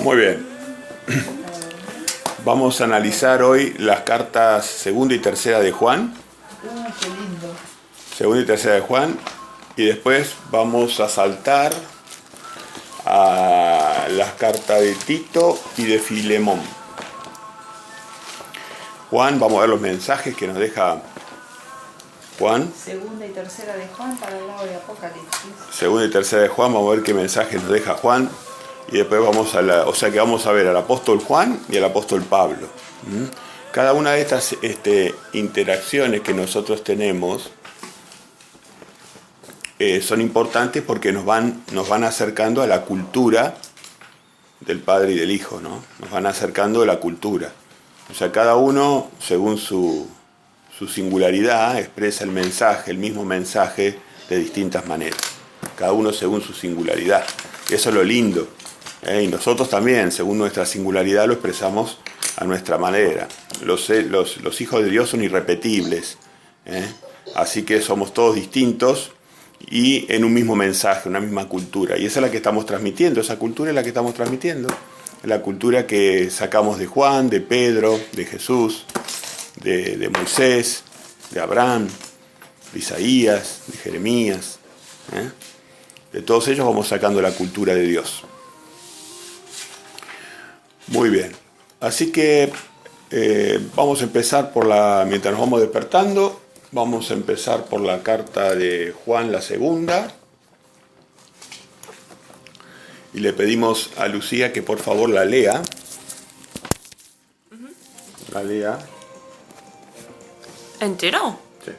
Muy bien. Vamos a analizar hoy las cartas segunda y tercera de Juan. Qué lindo. Segunda y tercera de Juan. Y después vamos a saltar a las cartas de Tito y de Filemón. Juan, vamos a ver los mensajes que nos deja Juan. Segunda y tercera de Juan para el lado de Apocalipsis. Segunda y tercera de Juan, vamos a ver qué mensajes nos deja Juan. Y después vamos vamos a ver al apóstol Juan y al apóstol Pablo. Cada una de estas interacciones que nosotros tenemos son importantes porque nos van acercando a la cultura del Padre y del Hijo, ¿no? Nos van acercando a la cultura. O sea, cada uno, según su singularidad, expresa el mismo mensaje de distintas maneras. Cada uno según su singularidad. Eso es lo lindo. Y nosotros también, según nuestra singularidad, lo expresamos a nuestra manera. Los hijos de Dios son irrepetibles. Así que somos todos distintos y en un mismo mensaje, una misma cultura. Y esa es la que estamos transmitiendo, esa cultura es la que estamos transmitiendo. La cultura que sacamos de Juan, de Pedro, de Jesús, de Moisés, de Abraham, de Isaías, de Jeremías. De todos ellos vamos sacando la cultura de Dios. Muy bien. Así que vamos a empezar mientras nos vamos despertando, vamos a empezar por la carta de Juan, la segunda. Y le pedimos a Lucía que por favor la lea. La lea. ¿Entero? Sí.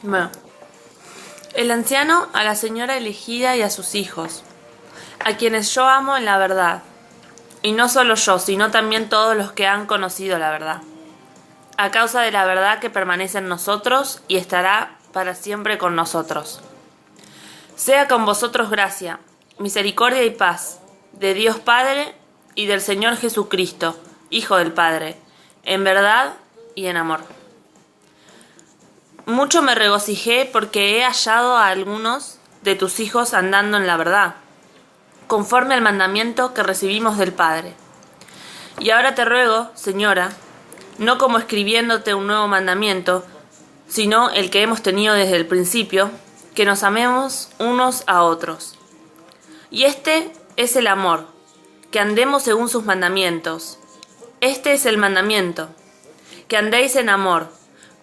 Bueno. El anciano a la señora elegida y a sus hijos, a quienes yo amo en la verdad, y no solo yo, sino también todos los que han conocido la verdad, a causa de la verdad que permanece en nosotros y estará para siempre con nosotros. Sea con vosotros gracia, misericordia y paz, de Dios Padre y del Señor Jesucristo, Hijo del Padre, en verdad y en amor. Mucho me regocijé porque he hallado a algunos de tus hijos andando en la verdad, conforme al mandamiento que recibimos del Padre. Y ahora te ruego, Señora, no como escribiéndote un nuevo mandamiento, sino el que hemos tenido desde el principio, que nos amemos unos a otros. Y este es el amor, que andemos según sus mandamientos. Este es el mandamiento, que andéis en amor,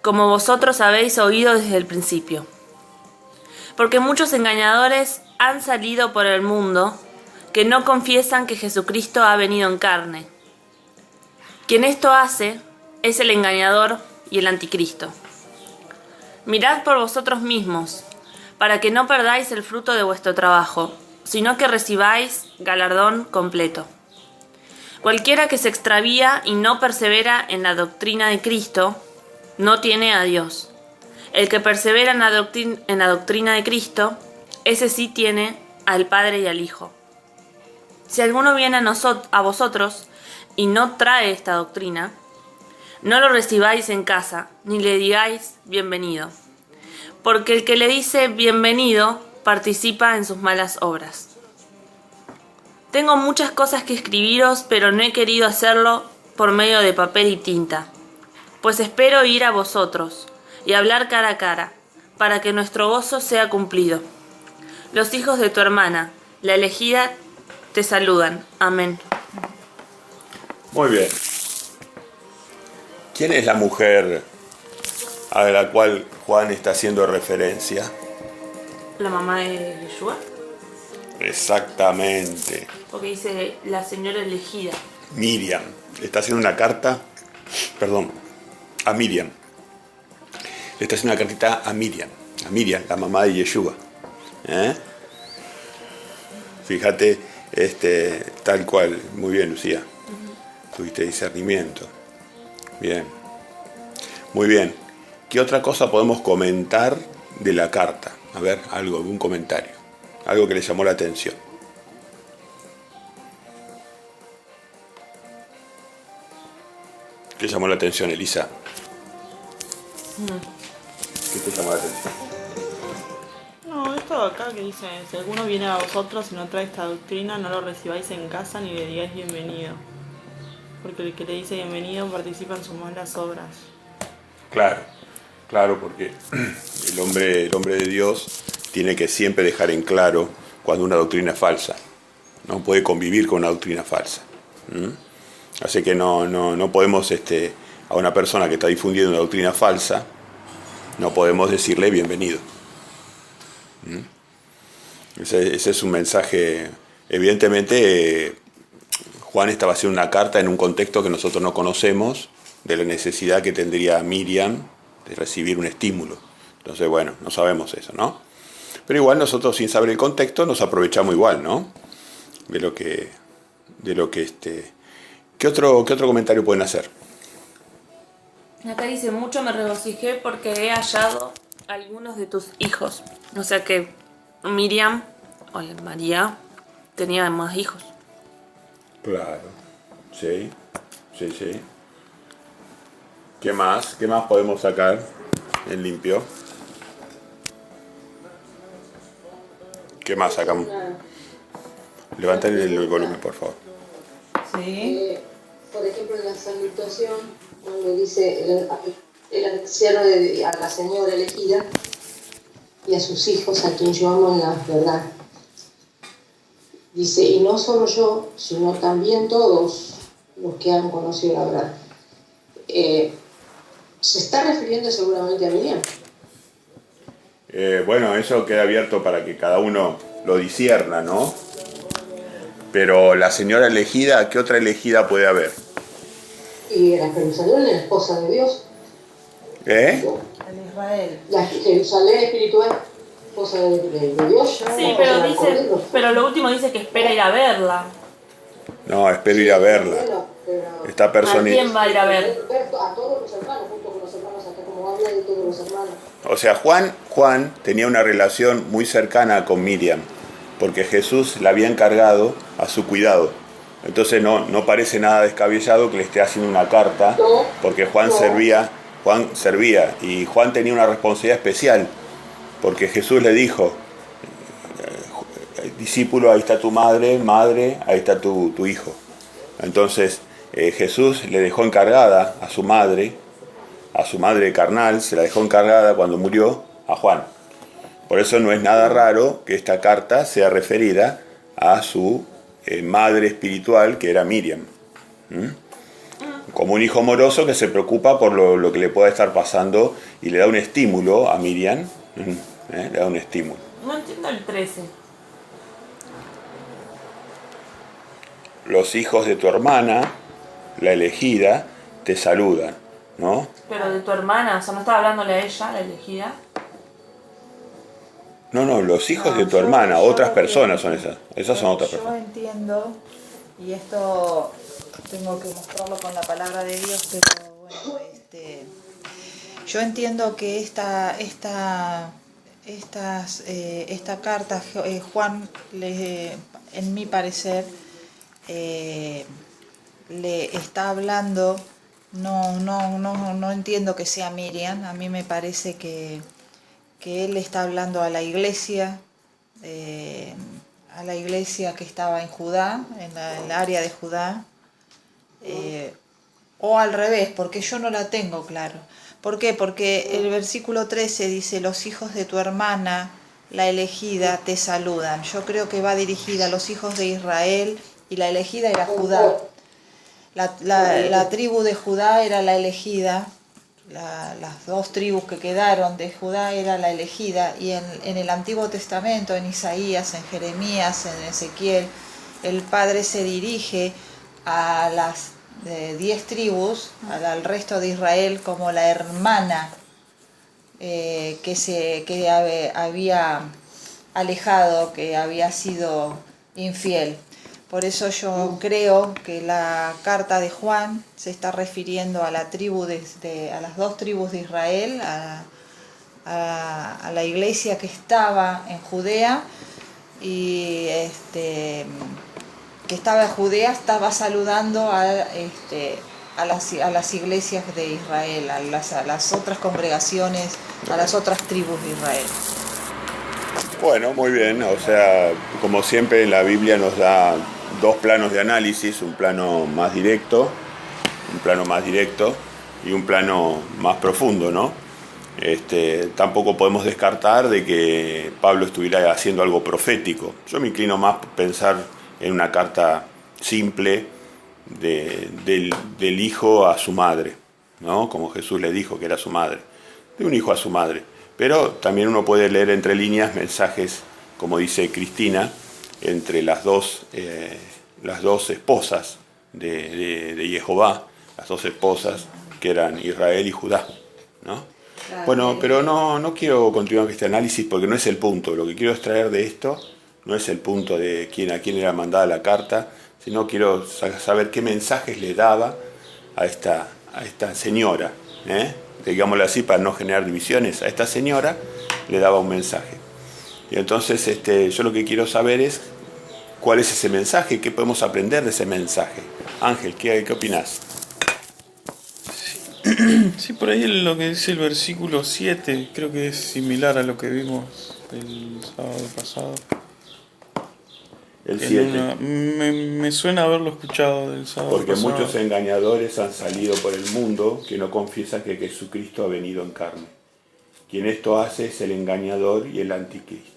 como vosotros habéis oído desde el principio. Porque muchos engañadores han salido por el mundo, que no confiesan que Jesucristo ha venido en carne. Quien esto hace es el engañador y el anticristo. Mirad por vosotros mismos, para que no perdáis el fruto de vuestro trabajo, sino que recibáis galardón completo. Cualquiera que se extravía y no persevera en la doctrina de Cristo, no tiene a Dios. El que persevera en la doctrina de Cristo, ese sí tiene al Padre y al Hijo. Si alguno viene a vosotros y no trae esta doctrina, no lo recibáis en casa, ni le digáis bienvenido. Porque el que le dice bienvenido participa en sus malas obras. Tengo muchas cosas que escribiros, pero no he querido hacerlo por medio de papel y tinta, pues espero ir a vosotros y hablar cara a cara, para que nuestro gozo sea cumplido. Los hijos de tu hermana, la elegida, te saludan. Amén. Muy bien. ¿Quién es la mujer a la cual Juan está haciendo referencia? ¿La mamá de Yeshua? Exactamente. Porque dice la señora elegida. Miriam. Le está haciendo una carta, a Miriam. Le está haciendo una cartita a Miriam, la mamá de Yeshua. Fíjate, tal cual. Muy bien, Lucía. Tuviste discernimiento. Bien. Muy bien. ¿Qué otra cosa podemos comentar de la carta? A ver, algún comentario. Algo que le llamó la atención. ¿Qué llamó la atención, Elisa? ¿Qué te llamó la atención? No, esto esto acá que dice, si alguno viene a vosotros y no trae esta doctrina, no lo recibáis en casa ni le digáis bienvenido. Porque el que le dice bienvenido participa en sus malas obras. Claro, porque el hombre de Dios tiene que siempre dejar en claro cuando una doctrina es falsa. No puede convivir con una doctrina falsa. Así que no podemos, a una persona que está difundiendo una doctrina falsa, no podemos decirle bienvenido. Ese es un mensaje. Evidentemente, Juan estaba haciendo una carta en un contexto que nosotros no conocemos, de la necesidad que tendría Miriam de recibir un estímulo. Entonces, bueno, no sabemos eso, ¿no? Pero igual nosotros, sin saber el contexto, nos aprovechamos igual, ¿no? De lo que ¿Qué otro comentario pueden hacer? Acá dice, mucho me regocijé porque he hallado algunos de tus hijos. O sea que Miriam, o María, tenía más hijos. Claro, sí. ¿Qué más podemos sacar en limpio? ¿Qué más sacamos? Levanten el volumen, por favor. Sí. Por ejemplo, en la salutación, cuando dice el anciano a la señora elegida y a sus hijos, a quien yo amo en la verdad. Dice, y no solo yo, sino también todos los que han conocido la verdad. Se está refiriendo seguramente a Miriam. Bueno, eso queda abierto para que cada uno lo discierna, ¿no? Pero la señora elegida, ¿qué otra elegida puede haber? Y era Jerusalén, la esposa de Dios. El Israel. La Jerusalén espiritual, esposa de Dios. Sí, pero lo último dice que espera ir a verla. No, espero ir a verla. Esta ¿A persona. quién va a ir a ver? A todos los hermanos, junto con los hermanos, acá como habla de todos los hermanos. O sea, Juan tenía una relación muy cercana con Miriam, porque Jesús la había encargado a su cuidado. Entonces no parece nada descabellado que le esté haciendo una carta, porque Juan servía y Juan tenía una responsabilidad especial, porque Jesús le dijo, discípulo, ahí está tu madre, ahí está tu hijo. Entonces Jesús le dejó encargada a su madre carnal, se la dejó encargada cuando murió a Juan. Por eso no es nada raro que esta carta sea referida a su madre espiritual, que era Miriam. Como un hijo amoroso que se preocupa por lo que le pueda estar pasando y le da un estímulo a Miriam. Le da un estímulo. No entiendo el 13. Los hijos de tu hermana, la elegida, te saludan, ¿no? Pero de tu hermana, o sea, no estaba hablándole a ella, la elegida. No, los hijos de tu hermana, otras personas son esas. Esas son otras personas. Yo entiendo, y esto tengo que mostrarlo con la palabra de Dios, pero bueno, yo entiendo que esta carta, Juan, en mi parecer, le está hablando, no entiendo que sea Miriam, a mí me parece que él está hablando a la iglesia que estaba en Judá, en el área de Judá, o al revés, porque yo no la tengo claro. ¿Por qué? Porque el versículo 13 dice, los hijos de tu hermana, la elegida, te saludan. Yo creo que va dirigida a los hijos de Israel, y la elegida era Judá. La tribu de Judá era la elegida. Las dos tribus que quedaron de Judá era la elegida, y en el Antiguo Testamento, en Isaías, en Jeremías, en Ezequiel, el Padre se dirige a las 10 tribus, al resto de Israel, como la hermana que había alejado, que había sido infiel. Por eso yo creo que la carta de Juan se está refiriendo a la tribu a las dos tribus de Israel, a la iglesia que estaba en Judea, y que estaba en Judea, estaba saludando a las iglesias de Israel, a las otras congregaciones, a las otras tribus de Israel. Bueno, muy bien. O sea, como siempre la Biblia nos da dos planos de análisis, un plano más directo y un plano más profundo, ¿no? Tampoco podemos descartar de que Pablo estuviera haciendo algo profético. Yo me inclino más por pensar en una carta simple del hijo a su madre, ¿no? Como Jesús le dijo que era su madre, de un hijo a su madre. Pero también uno puede leer entre líneas mensajes, como dice Cristina, entre las dos esposas de Jehová, las dos esposas que eran Israel y Judá, ¿no? Claro. Bueno, pero no quiero continuar con este análisis porque no es el punto. Lo que quiero extraer de esto no es el punto de a quién era mandada la carta, sino quiero saber qué mensajes le daba a esta señora, digámoslo así para no generar divisiones. A esta señora le daba un mensaje. Y entonces yo lo que quiero saber es cuál es ese mensaje, qué podemos aprender de ese mensaje. Ángel, ¿qué opinás? Sí, por ahí lo que dice el versículo 7, creo que es similar a lo que vimos el sábado pasado. El 7. Me suena haberlo escuchado del sábado Porque pasado. muchos engañadores han salido por el mundo que no confiesan que Jesucristo ha venido en carne. Quien esto hace es el engañador y el anticristo.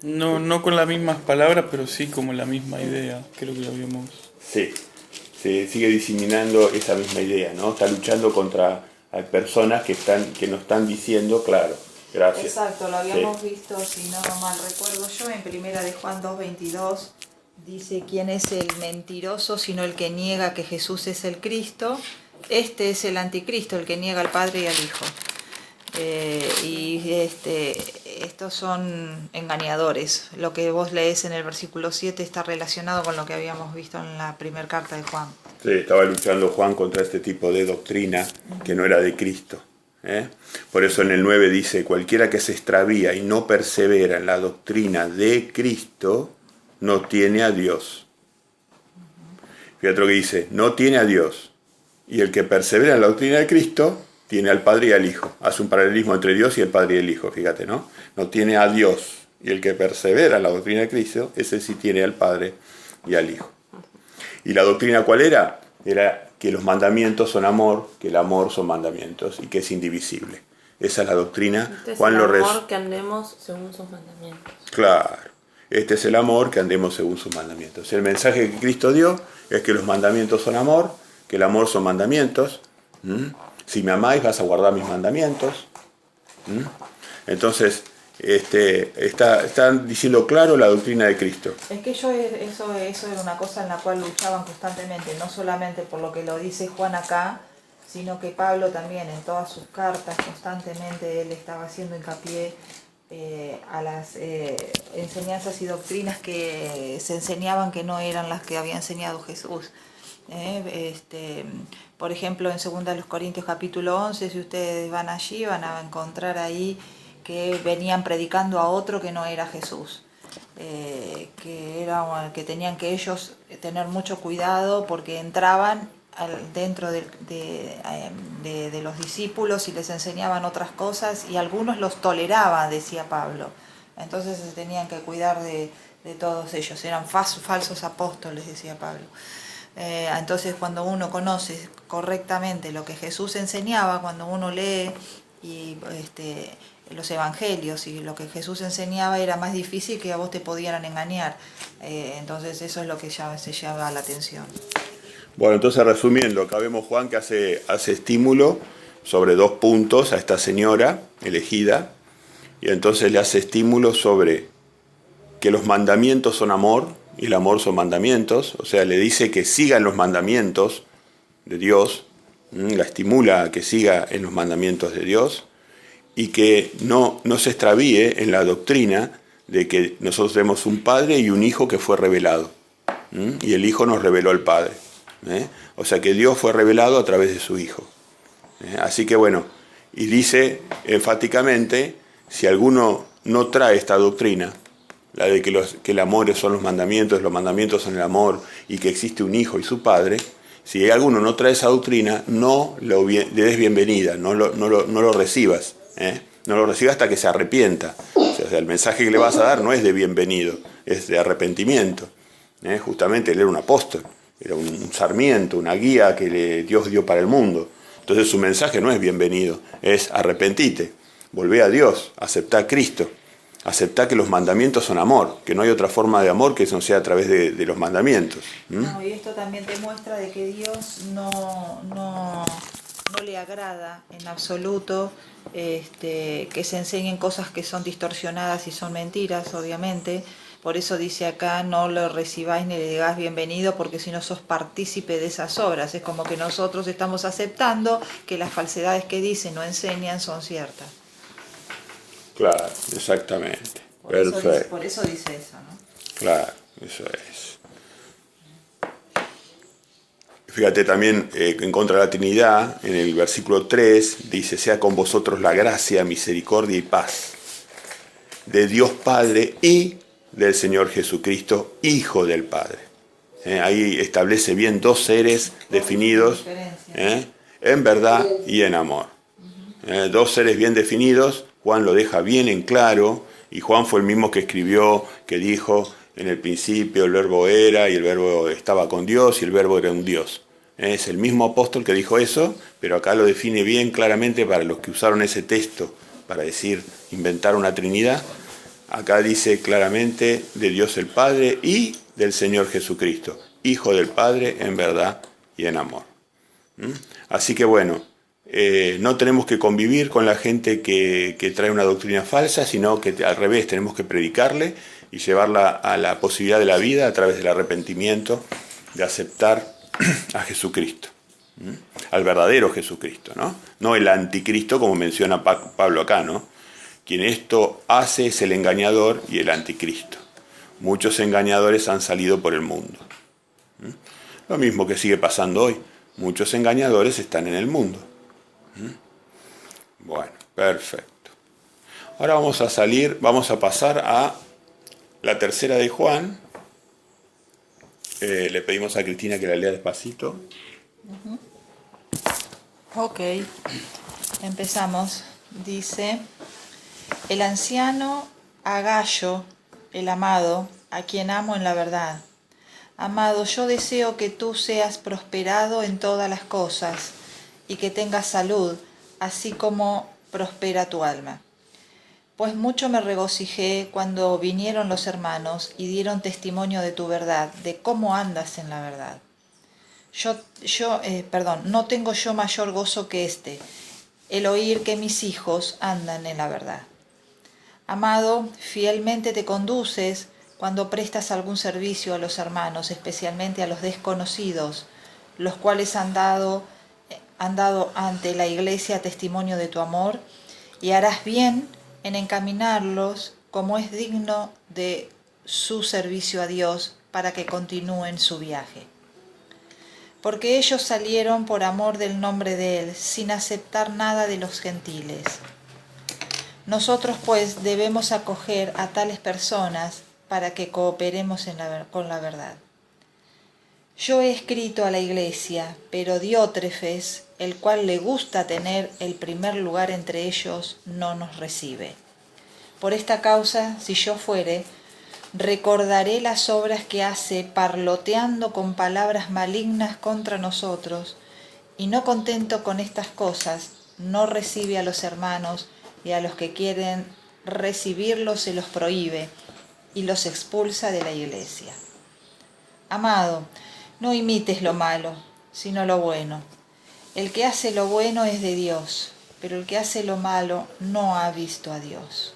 No con las mismas palabras, pero sí como la misma idea, creo que lo habíamos... Sí, se sigue diseminando esa misma idea, ¿no? Está luchando contra personas que nos están diciendo, claro, gracias. Exacto, lo habíamos visto, si no mal recuerdo yo, en primera de Juan 2:22, dice: ¿quién es el mentiroso sino el que niega que Jesús es el Cristo? Este es el anticristo, el que niega al Padre y al Hijo. Estos son engañadores. Lo que vos lees en el versículo 7 está relacionado con lo que habíamos visto en la primera carta de Juan. Sí, estaba luchando Juan contra este tipo de doctrina que no era de Cristo. Por eso en el 9 dice: cualquiera que se extravía y no persevera en la doctrina de Cristo, no tiene a Dios. Fíjate lo que dice: no tiene a Dios. Y el que persevera en la doctrina de Cristo tiene al Padre y al Hijo. Hace un paralelismo entre Dios y el Padre y el Hijo, fíjate, ¿no? No tiene a Dios. Y el que persevera en la doctrina de Cristo, ese sí tiene al Padre y al Hijo. ¿Y la doctrina cuál era? Era que los mandamientos son amor, que el amor son mandamientos y que es indivisible. Esa es la doctrina. Este es Juan el lo amor que andemos según sus mandamientos. Claro. Este es el amor, que andemos según sus mandamientos. El mensaje que Cristo dio es que los mandamientos son amor, que el amor son mandamientos. Si me amáis, vas a guardar mis mandamientos. Entonces, están diciendo claro la doctrina de Cristo. Es que eso era una cosa en la cual luchaban constantemente, no solamente por lo que lo dice Juan acá, sino que Pablo también en todas sus cartas constantemente él estaba haciendo hincapié a las enseñanzas y doctrinas que se enseñaban que no eran las que había enseñado Jesús. Por ejemplo, en 2 Corintios capítulo 11, si ustedes van allí, van a encontrar ahí que venían predicando a otro que no era Jesús, que tenían que ellos tener mucho cuidado porque entraban dentro de los discípulos y les enseñaban otras cosas y algunos los toleraban, decía Pablo. Entonces se tenían que cuidar de todos ellos, eran falsos apóstoles, decía Pablo. Entonces cuando uno conoce correctamente lo que Jesús enseñaba, cuando uno lee los evangelios y lo que Jesús enseñaba, era más difícil que a vos te pudieran engañar. Entonces eso es lo que se llama la atención. Bueno, entonces resumiendo, acá vemos Juan que hace estímulo sobre 2 puntos a esta señora elegida, y entonces le hace estímulo sobre que los mandamientos son amor, y el amor son mandamientos, o sea, le dice que sigan los mandamientos de Dios, la estimula a que siga en los mandamientos de Dios, y que no se extravíe en la doctrina de que nosotros tenemos un Padre y un Hijo que fue revelado, y el Hijo nos reveló al Padre. O sea que Dios fue revelado a través de su Hijo. Así que bueno, y dice enfáticamente, si alguno no trae esta doctrina, la de que el amor son los mandamientos son el amor, y que existe un Hijo y su Padre, si alguno no trae esa doctrina, no le des bienvenida, no lo recibas. No lo recibe hasta que se arrepienta. O sea, el mensaje que le vas a dar no es de bienvenido, es de arrepentimiento. Justamente él era un apóstol, era un sarmiento, una guía que Dios dio para el mundo. Entonces su mensaje no es bienvenido, es arrepentite, volvé a Dios, aceptá a Cristo, aceptá que los mandamientos son amor, que no hay otra forma de amor que no sea a través de los mandamientos. No, y esto también te muestra de que Dios no le agrada en absoluto que se enseñen cosas que son distorsionadas y son mentiras, obviamente. Por eso dice acá, no lo recibáis ni le digáis bienvenido, porque si no sos partícipe de esas obras. Es como que nosotros estamos aceptando que las falsedades que dicen o enseñan son ciertas. Claro, exactamente. Por eso dice eso, ¿no? Claro, eso es. Fíjate también en contra de la Trinidad, en el versículo 3, dice, sea con vosotros la gracia, misericordia y paz de Dios Padre y del Señor Jesucristo, Hijo del Padre. Ahí establece bien dos seres definidos en verdad y en amor. Dos seres bien definidos, Juan lo deja bien en claro, y Juan fue el mismo que escribió, que dijo, en el principio el verbo era, y el verbo estaba con Dios, y el verbo era un Dios. Es el mismo apóstol que dijo eso, pero acá lo define bien claramente para los que usaron ese texto para decir, inventar una Trinidad. Acá dice claramente de Dios el Padre y del Señor Jesucristo, Hijo del Padre en verdad y en amor. Así que bueno, no tenemos que convivir con la gente que trae una doctrina falsa, sino que al revés tenemos que predicarle y llevarla a la posibilidad de la vida a través del arrepentimiento, de aceptar a Jesucristo, al verdadero Jesucristo, no el anticristo como menciona Pablo acá, ¿no? Quien esto hace es el engañador y el anticristo. Muchos engañadores han salido por el mundo. Lo mismo que sigue pasando hoy. Muchos engañadores están en el mundo. Bueno, perfecto. Ahora vamos a pasar a la tercera de Juan. Le pedimos a Cristina que la lea despacito. Ok, empezamos. Dice, el anciano Agallo, el amado, a quien amo en la verdad. Amado, yo deseo que tú seas prosperado en todas las cosas y que tengas salud, así como prospera tu alma. Pues mucho me regocijé cuando vinieron los hermanos y dieron testimonio de tu verdad, de cómo andas en la verdad. No tengo yo mayor gozo que el oír que mis hijos andan en la verdad. Amado, fielmente te conduces cuando prestas algún servicio a los hermanos, especialmente a los desconocidos, los cuales han dado ante la iglesia testimonio de tu amor, y harás bien en encaminarlos como es digno de su servicio a Dios para que continúen su viaje. Porque ellos salieron por amor del nombre de Él, sin aceptar nada de los gentiles. Nosotros pues debemos acoger a tales personas para que cooperemos con la verdad. Yo he escrito a la iglesia, pero Diótrefes, el cual le gusta tener el primer lugar entre ellos, no nos recibe. Por esta causa, si yo fuere, recordaré las obras que hace parloteando con palabras malignas contra nosotros, y no contento con estas cosas, no recibe a los hermanos, y a los que quieren recibirlos se los prohíbe, y los expulsa de la iglesia. Amado, no imites lo malo, sino lo bueno. El que hace lo bueno es de Dios, pero el que hace lo malo no ha visto a Dios.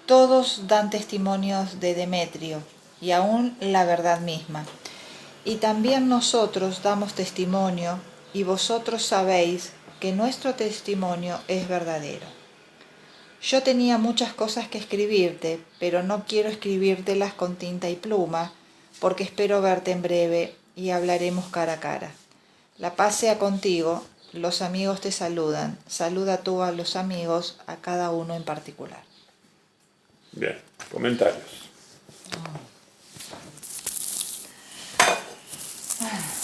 Todos dan testimonios de Demetrio, y aún la verdad misma. Y también nosotros damos testimonio, y vosotros sabéis que nuestro testimonio es verdadero. Yo tenía muchas cosas que escribirte, pero no quiero escribírtelas con tinta y pluma, porque espero verte en breve y hablaremos cara a cara. La paz sea contigo, los amigos te saludan. Saluda tú a los amigos, a cada uno en particular. Bien, comentarios.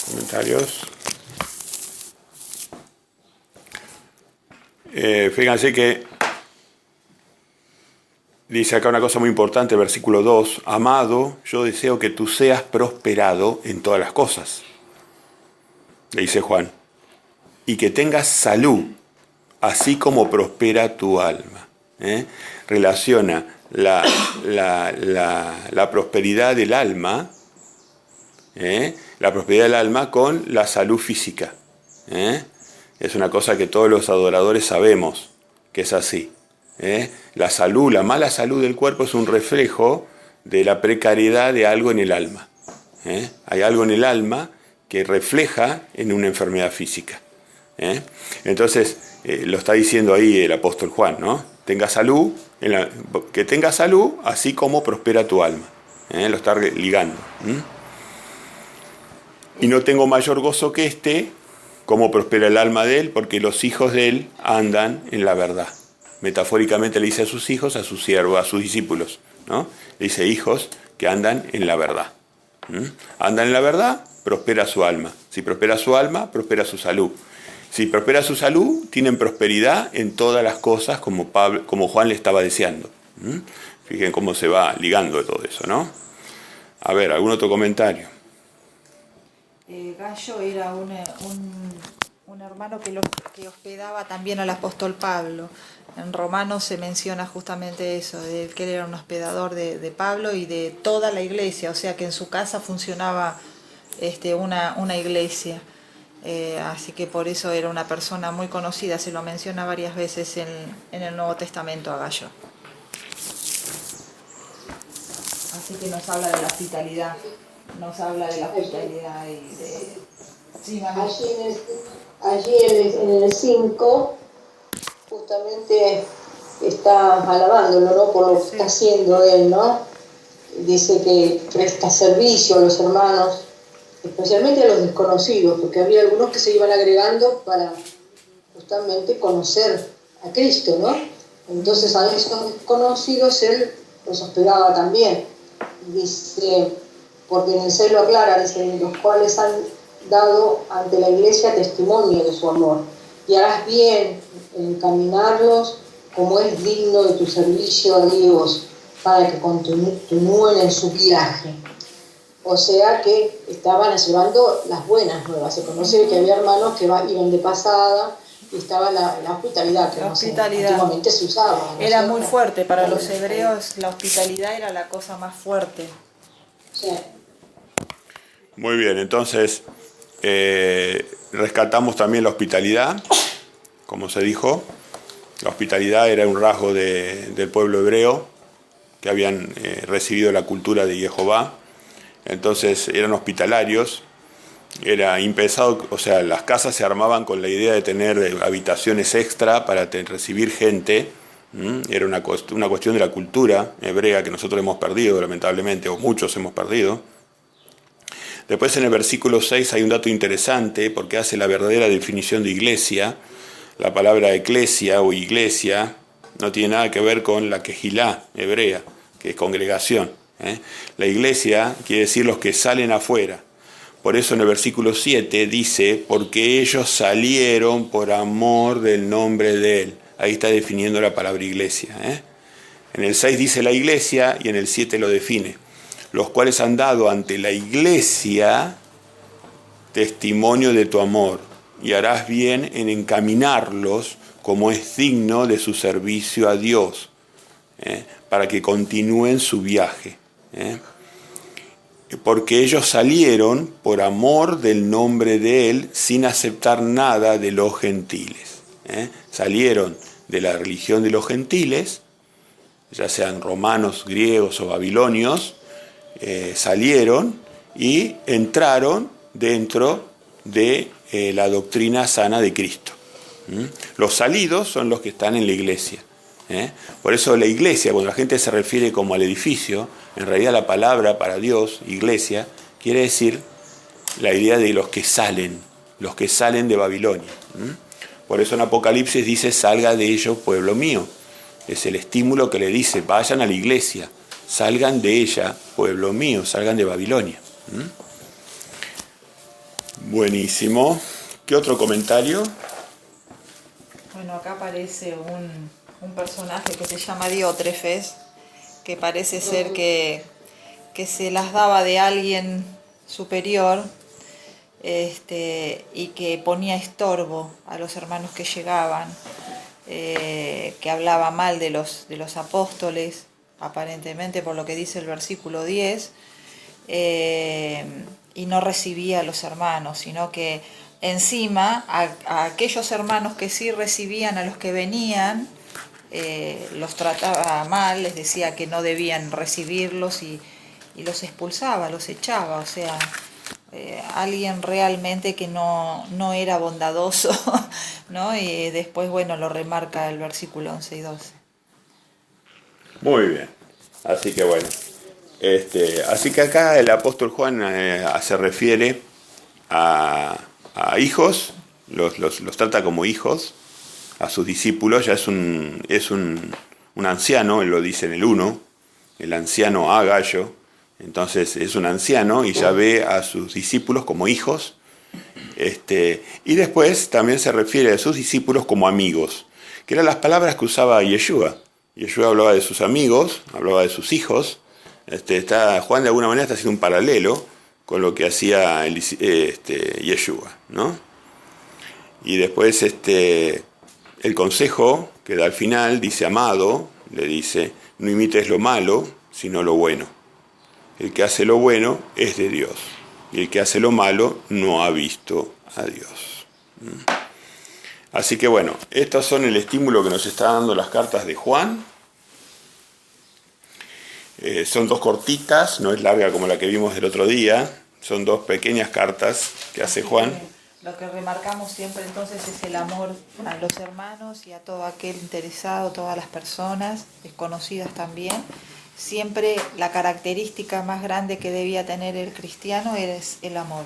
Comentarios. Fíjense que dice acá una cosa muy importante, versículo 2, amado, yo deseo que tú seas prosperado en todas las cosas, le dice Juan, y que tengas salud, así como prospera tu alma. Relaciona la prosperidad del alma, con la salud física. Es una cosa que todos los adoradores sabemos que es así. La salud, la mala salud del cuerpo es un reflejo de la precariedad de algo en el alma. Hay algo en el alma que refleja en una enfermedad física. Entonces, lo está diciendo ahí el apóstol Juan, ¿no? Tenga salud, que tenga salud, así como prospera tu alma. Lo está ligando. Y no tengo mayor gozo que este, como prospera el alma de él, porque los hijos de él andan en la verdad. Metafóricamente le dice a sus hijos, a sus siervos, a sus discípulos, ¿no? Le dice hijos que andan en la verdad. Andan en la verdad, prospera su alma. Si prospera su alma, prospera su salud. Si prospera su salud, tienen prosperidad en todas las cosas, como Juan le estaba deseando. Fíjense cómo se va ligando de todo eso, ¿no? A ver, ¿algún otro comentario? Gallo era un hermano que hospedaba también al apóstol Pablo. En Romanos se menciona justamente eso, de que él era un hospedador de Pablo y de toda la iglesia, o sea que en su casa funcionaba una iglesia. Así que por eso era una persona muy conocida, se lo menciona varias veces en el Nuevo Testamento a Gallo. Así que nos habla de la hospitalidad, y de... Sí, allí en el 5 justamente está alabándolo, ¿no? Por lo que está haciendo él, ¿no? Dice que presta servicio a los hermanos, especialmente a los desconocidos, porque había algunos que se iban agregando para justamente conocer a Cristo, ¿no? Entonces a esos desconocidos él los hospedaba también. Dice, porque en el 6 lo aclara, dice, los cuales han dado ante la iglesia testimonio de su amor. Y harás bien en encaminarlos como es digno de tu servicio a Dios, para que continúen en su viaje. O sea que estaban llevando las buenas nuevas. Se conoce que había hermanos que iban de pasada y estaba la hospitalidad, que antiguamente se usaba. Era muy fuerte, para los hebreos la hospitalidad era la cosa más fuerte. Sí. Muy bien, entonces rescatamos también la hospitalidad, como se dijo. La hospitalidad era un rasgo del pueblo hebreo que habían recibido la cultura de Jehová. Entonces eran hospitalarios, era impensado, o sea, las casas se armaban con la idea de tener habitaciones extra para recibir gente. Era una cuestión de la cultura hebrea que nosotros hemos perdido, lamentablemente, o muchos hemos perdido. Después en el versículo 6 hay un dato interesante porque hace la verdadera definición de iglesia. La palabra eclesia o iglesia no tiene nada que ver con la quejilá hebrea, que es congregación. La iglesia quiere decir los que salen afuera. Por eso en el versículo 7 dice, porque ellos salieron por amor del nombre de él. Ahí está definiendo la palabra iglesia. En el 6 dice la iglesia y en el 7 lo define. Los cuales han dado ante la iglesia testimonio de tu amor, y harás bien en encaminarlos como es digno de su servicio a Dios, para que continúen su viaje. Porque ellos salieron por amor del nombre de él sin aceptar nada de los gentiles. Salieron de la religión de los gentiles, ya sean romanos, griegos o babilonios, salieron y entraron dentro de la doctrina sana de Cristo. Los salidos son los que están en la iglesia. Por eso la iglesia, cuando la gente se refiere como al edificio, en realidad la palabra para Dios, iglesia, quiere decir la idea de los que salen de Babilonia. Por eso en Apocalipsis dice, salga de ellos, pueblo mío. Es el estímulo que le dice, vayan a la iglesia, salgan de ella, pueblo mío, salgan de Babilonia. Buenísimo. ¿Qué otro comentario? Bueno, acá aparece un personaje que se llama Diótrefes, que parece ser que se las daba de alguien superior, y que ponía estorbo a los hermanos que llegaban, que hablaba mal de los apóstoles, aparentemente por lo que dice el versículo 10, y no recibía a los hermanos, sino que encima a aquellos hermanos que sí recibían a los que venían, los trataba mal, les decía que no debían recibirlos y los expulsaba, los echaba, o sea, alguien realmente que no era bondadoso, ¿no? Y después, bueno, lo remarca el versículo 11 y 12. Muy bien. Así que bueno. Así que acá el apóstol Juan se refiere a hijos, los trata como hijos, a sus discípulos. Ya es un anciano, él lo dice en el 1, el anciano Gallo. Entonces es un anciano y ya ve a sus discípulos como hijos. Y después también se refiere a sus discípulos como amigos, que eran las palabras que usaba Yeshua. Yeshua hablaba de sus amigos, hablaba de sus hijos. Juan de alguna manera está haciendo un paralelo con lo que hacía Yeshua, ¿no? Y después el consejo que da al final dice: amado, le dice, no imites lo malo, sino lo bueno. El que hace lo bueno es de Dios, y el que hace lo malo no ha visto a Dios. Así que bueno, estos son el estímulo que nos está dando las cartas de Juan. Son 2 cortitas, no es larga como la que vimos el otro día. Son 2 pequeñas cartas que hace Juan. Lo que remarcamos siempre entonces es el amor a los hermanos y a todo aquel interesado, todas las personas, desconocidas también. Siempre la característica más grande que debía tener el cristiano es el amor.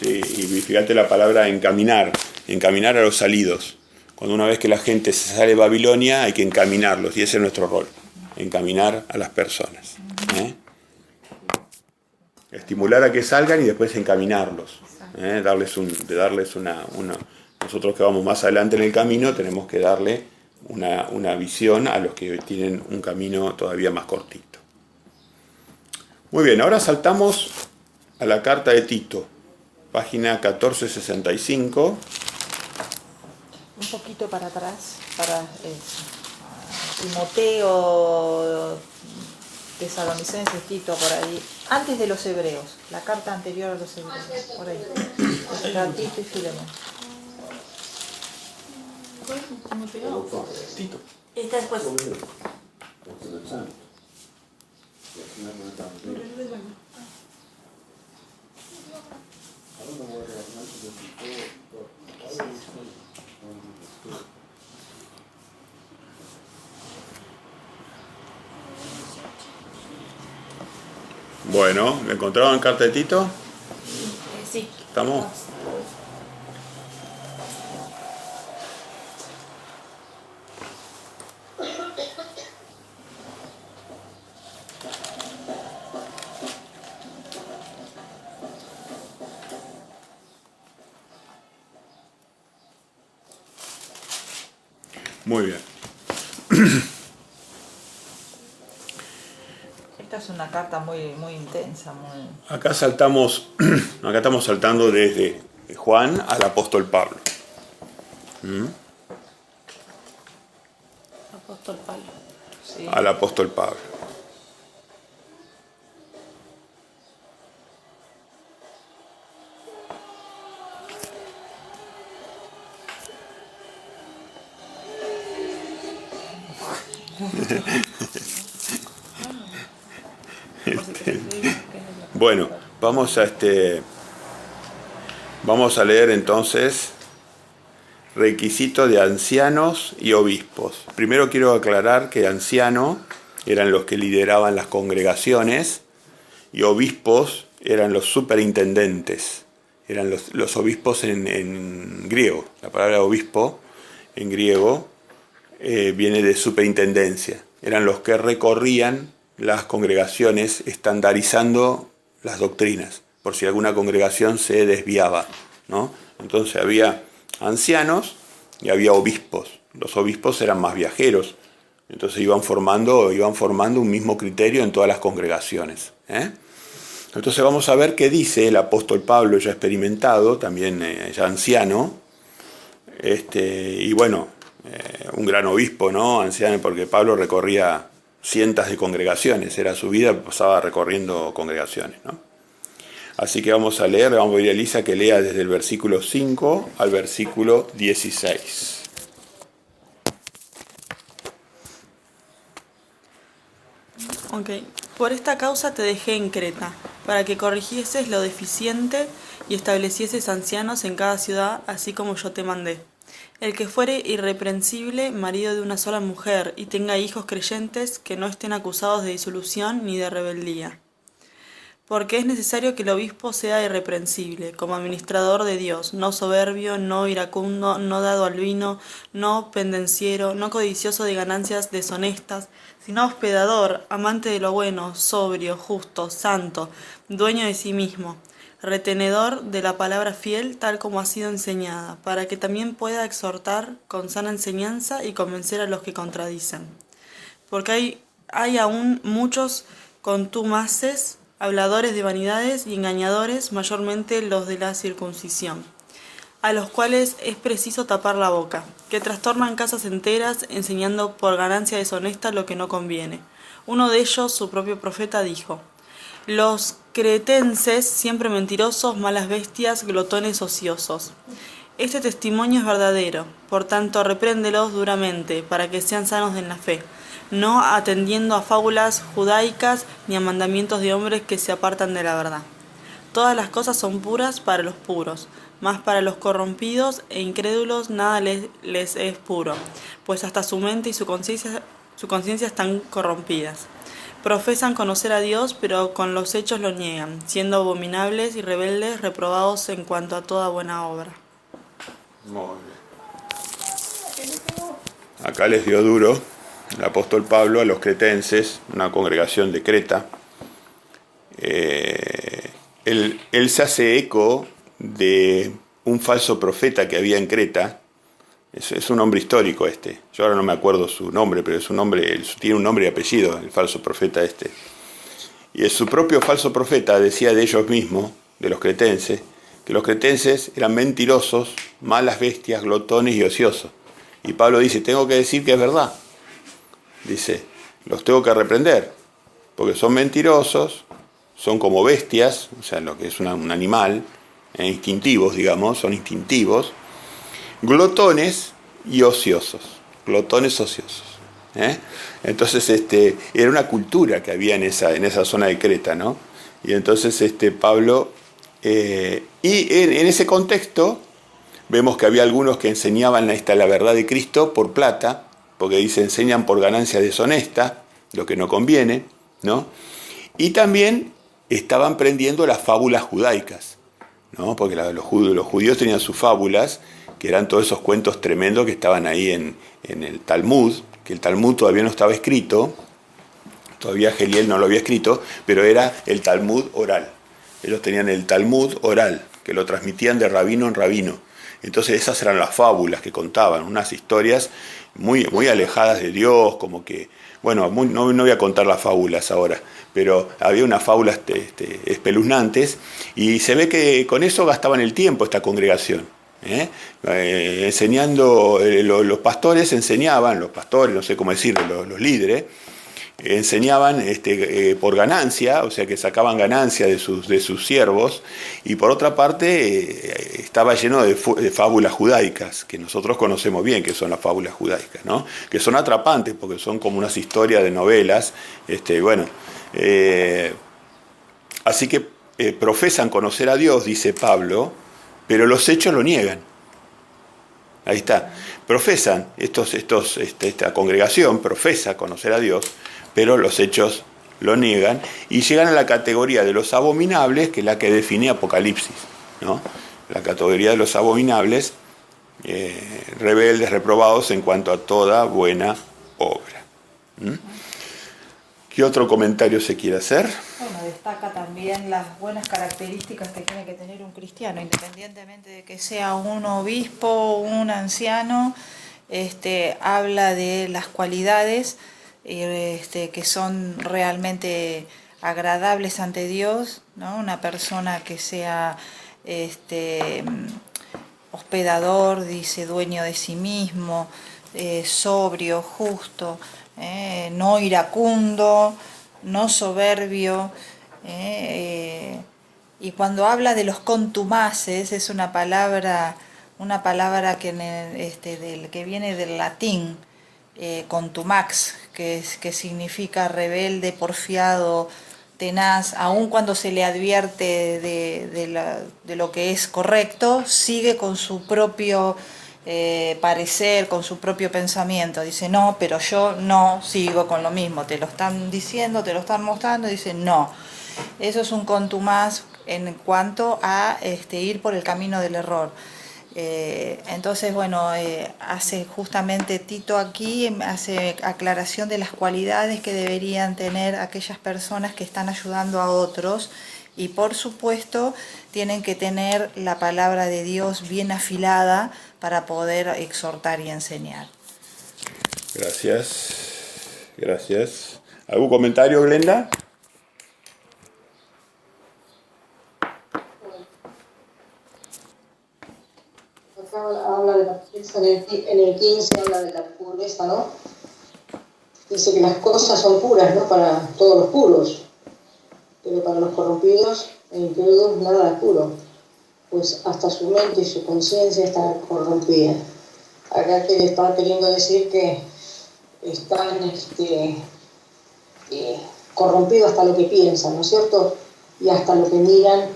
Sí, y fíjate la palabra encaminar a los salidos. Cuando una vez que la gente se sale de Babilonia hay que encaminarlos, y ese es nuestro rol, encaminar a las personas. Estimular a que salgan y después encaminarlos. Darles una. Nosotros que vamos más adelante en el camino tenemos que darle una visión a los que tienen un camino todavía más cortito. Muy bien, ahora saltamos a la carta de Tito, página 1465. Un poquito para atrás, para Timoteo, Tesalonicenses, Tito, por ahí, antes de los hebreos, la carta anterior a los hebreos, por ahí, está Tito y Filemón. Está después. Bueno, ¿me encontraban carta de Tito? Sí. ¿Estamos? Muy bien. Esta es una carta muy, muy intensa, muy... Acá estamos saltando desde Juan al apóstol Pablo. Apóstol Pablo. Sí. Al apóstol Pablo. Bueno, vamos a leer entonces requisito de ancianos y obispos. Primero quiero aclarar que ancianos eran los que lideraban las congregaciones y obispos eran los superintendentes, eran los obispos en griego. La palabra obispo en griego viene de superintendencia. Eran los que recorrían las congregaciones estandarizando las doctrinas, por si alguna congregación se desviaba, ¿no? Entonces había ancianos y había obispos. Los obispos eran más viajeros, Entonces iban formando un mismo criterio en todas las congregaciones. Entonces vamos a ver qué dice el apóstol Pablo, ya experimentado, también ya anciano, y bueno, un gran obispo, ¿no? Anciano, porque Pablo recorría cientos de congregaciones, era su vida, pasaba recorriendo congregaciones, ¿no? Así que vamos a leer, vamos a pedir a Elisa que lea desde el versículo 5 al versículo 16. Ok. Por esta causa te dejé en Creta, para que corrigieses lo deficiente y establecieses ancianos en cada ciudad, así como yo te mandé. El que fuere irreprensible, marido de una sola mujer, y tenga hijos creyentes que no estén acusados de disolución ni de rebeldía. Porque es necesario que el obispo sea irreprensible, como administrador de Dios, no soberbio, no iracundo, no dado al vino, no pendenciero, no codicioso de ganancias deshonestas, sino hospedador, amante de lo bueno, sobrio, justo, santo, dueño de sí mismo, retenedor de la palabra fiel tal como ha sido enseñada, para que también pueda exhortar con sana enseñanza y convencer a los que contradicen. Porque hay aún muchos contumaces, habladores de vanidades y engañadores, mayormente los de la circuncisión, a los cuales es preciso tapar la boca, que trastornan casas enteras, enseñando por ganancia deshonesta lo que no conviene. Uno de ellos, su propio profeta, dijo: los cretenses, siempre mentirosos, malas bestias, glotones ociosos. Este testimonio es verdadero, por tanto repréndelos duramente, para que sean sanos en la fe, no atendiendo a fábulas judaicas ni a mandamientos de hombres que se apartan de la verdad. Todas las cosas son puras para los puros, mas para los corrompidos e incrédulos nada les es puro, pues hasta su mente y su conciencia están corrompidas. Profesan conocer a Dios, pero con los hechos lo niegan, siendo abominables y rebeldes, reprobados en cuanto a toda buena obra. Muy bien. Acá les dio duro el apóstol Pablo a los cretenses, una congregación de Creta. Él se hace eco de un falso profeta que había en Creta. Es un hombre histórico este. Yo ahora no me acuerdo su nombre, pero es un nombre, tiene un nombre y apellido, el falso profeta este. Y su propio falso profeta decía de ellos mismos, de los cretenses, que los cretenses eran mentirosos, malas bestias, glotones y ociosos. Y Pablo dice, tengo que decir que es verdad. Dice, los tengo que reprender, porque son mentirosos, son como bestias, o sea, lo que es un animal, instintivos, digamos, son instintivos, glotones y ociosos, glotones ociosos. Entonces, era una cultura que había en esa zona de Creta, ¿no? Y entonces, Pablo, y en ese contexto, vemos que había algunos que enseñaban la verdad de Cristo por plata, porque dice, enseñan por ganancia deshonesta, lo que no conviene, ¿no? Y también estaban prendiendo las fábulas judaicas, ¿no? Porque los judíos tenían sus fábulas, que eran todos esos cuentos tremendos que estaban ahí en el Talmud, que el Talmud todavía no estaba escrito, todavía Geliel no lo había escrito, pero era el Talmud oral. Ellos tenían el Talmud oral, que lo transmitían de rabino en rabino. Entonces esas eran las fábulas que contaban, unas historias muy, muy alejadas de Dios, como que, bueno, no voy a contar las fábulas ahora, pero había unas fábulas espeluznantes, y se ve que con eso gastaban el tiempo esta congregación. Enseñando, los pastores, no sé cómo decirlo, los líderes, enseñaban por ganancia, o sea que sacaban ganancia de sus siervos, y por otra parte estaba lleno de fábulas judaicas, que nosotros conocemos bien que son las fábulas judaicas, ¿no? Que son atrapantes porque son como unas historias de novelas, así que profesan conocer a Dios, dice Pablo, pero los hechos lo niegan. Ahí está. Profesan, esta congregación profesa conocer a Dios, pero los hechos lo niegan y llegan a la categoría de los abominables, que es la que define Apocalipsis, ¿no? La categoría de los abominables, rebeldes, reprobados en cuanto a toda buena obra. ¿Qué otro comentario se quiere hacer? Bueno, destaca también las buenas características que tiene que tener un cristiano, independientemente de que sea un obispo, un anciano, habla de las cualidades que son realmente agradables ante Dios, ¿no? Una persona que sea hospedador, dice, dueño de sí mismo, sobrio, justo, no iracundo, no soberbio. Y cuando habla de los contumaces, es una palabra que, que viene del latín, contumax, que significa rebelde, porfiado, tenaz. Aun cuando se le advierte de lo que es correcto, sigue con su propio parecer, con su propio pensamiento. Dice, no, pero yo no sigo con lo mismo, te lo están diciendo, te lo están mostrando, dice, no. Eso es un contumaz en cuanto a ir por el camino del error. Entonces, bueno, hace justamente Tito aquí, hace aclaración de las cualidades que deberían tener aquellas personas que están ayudando a otros, y por supuesto tienen que tener la palabra de Dios bien afilada para poder exhortar y enseñar. Gracias. Gracias. ¿Algún comentario, Glenda? Habla de la pureza, en el 15 habla de la pureza, ¿no? Dice que las cosas son puras, ¿no? Para todos los puros, pero para los corrompidos e incrédulos nada es puro, pues hasta su mente y su conciencia están corrompidas. Acá que le está queriendo decir que están corrompidos hasta lo que piensan, ¿no es cierto? Y hasta lo que miran,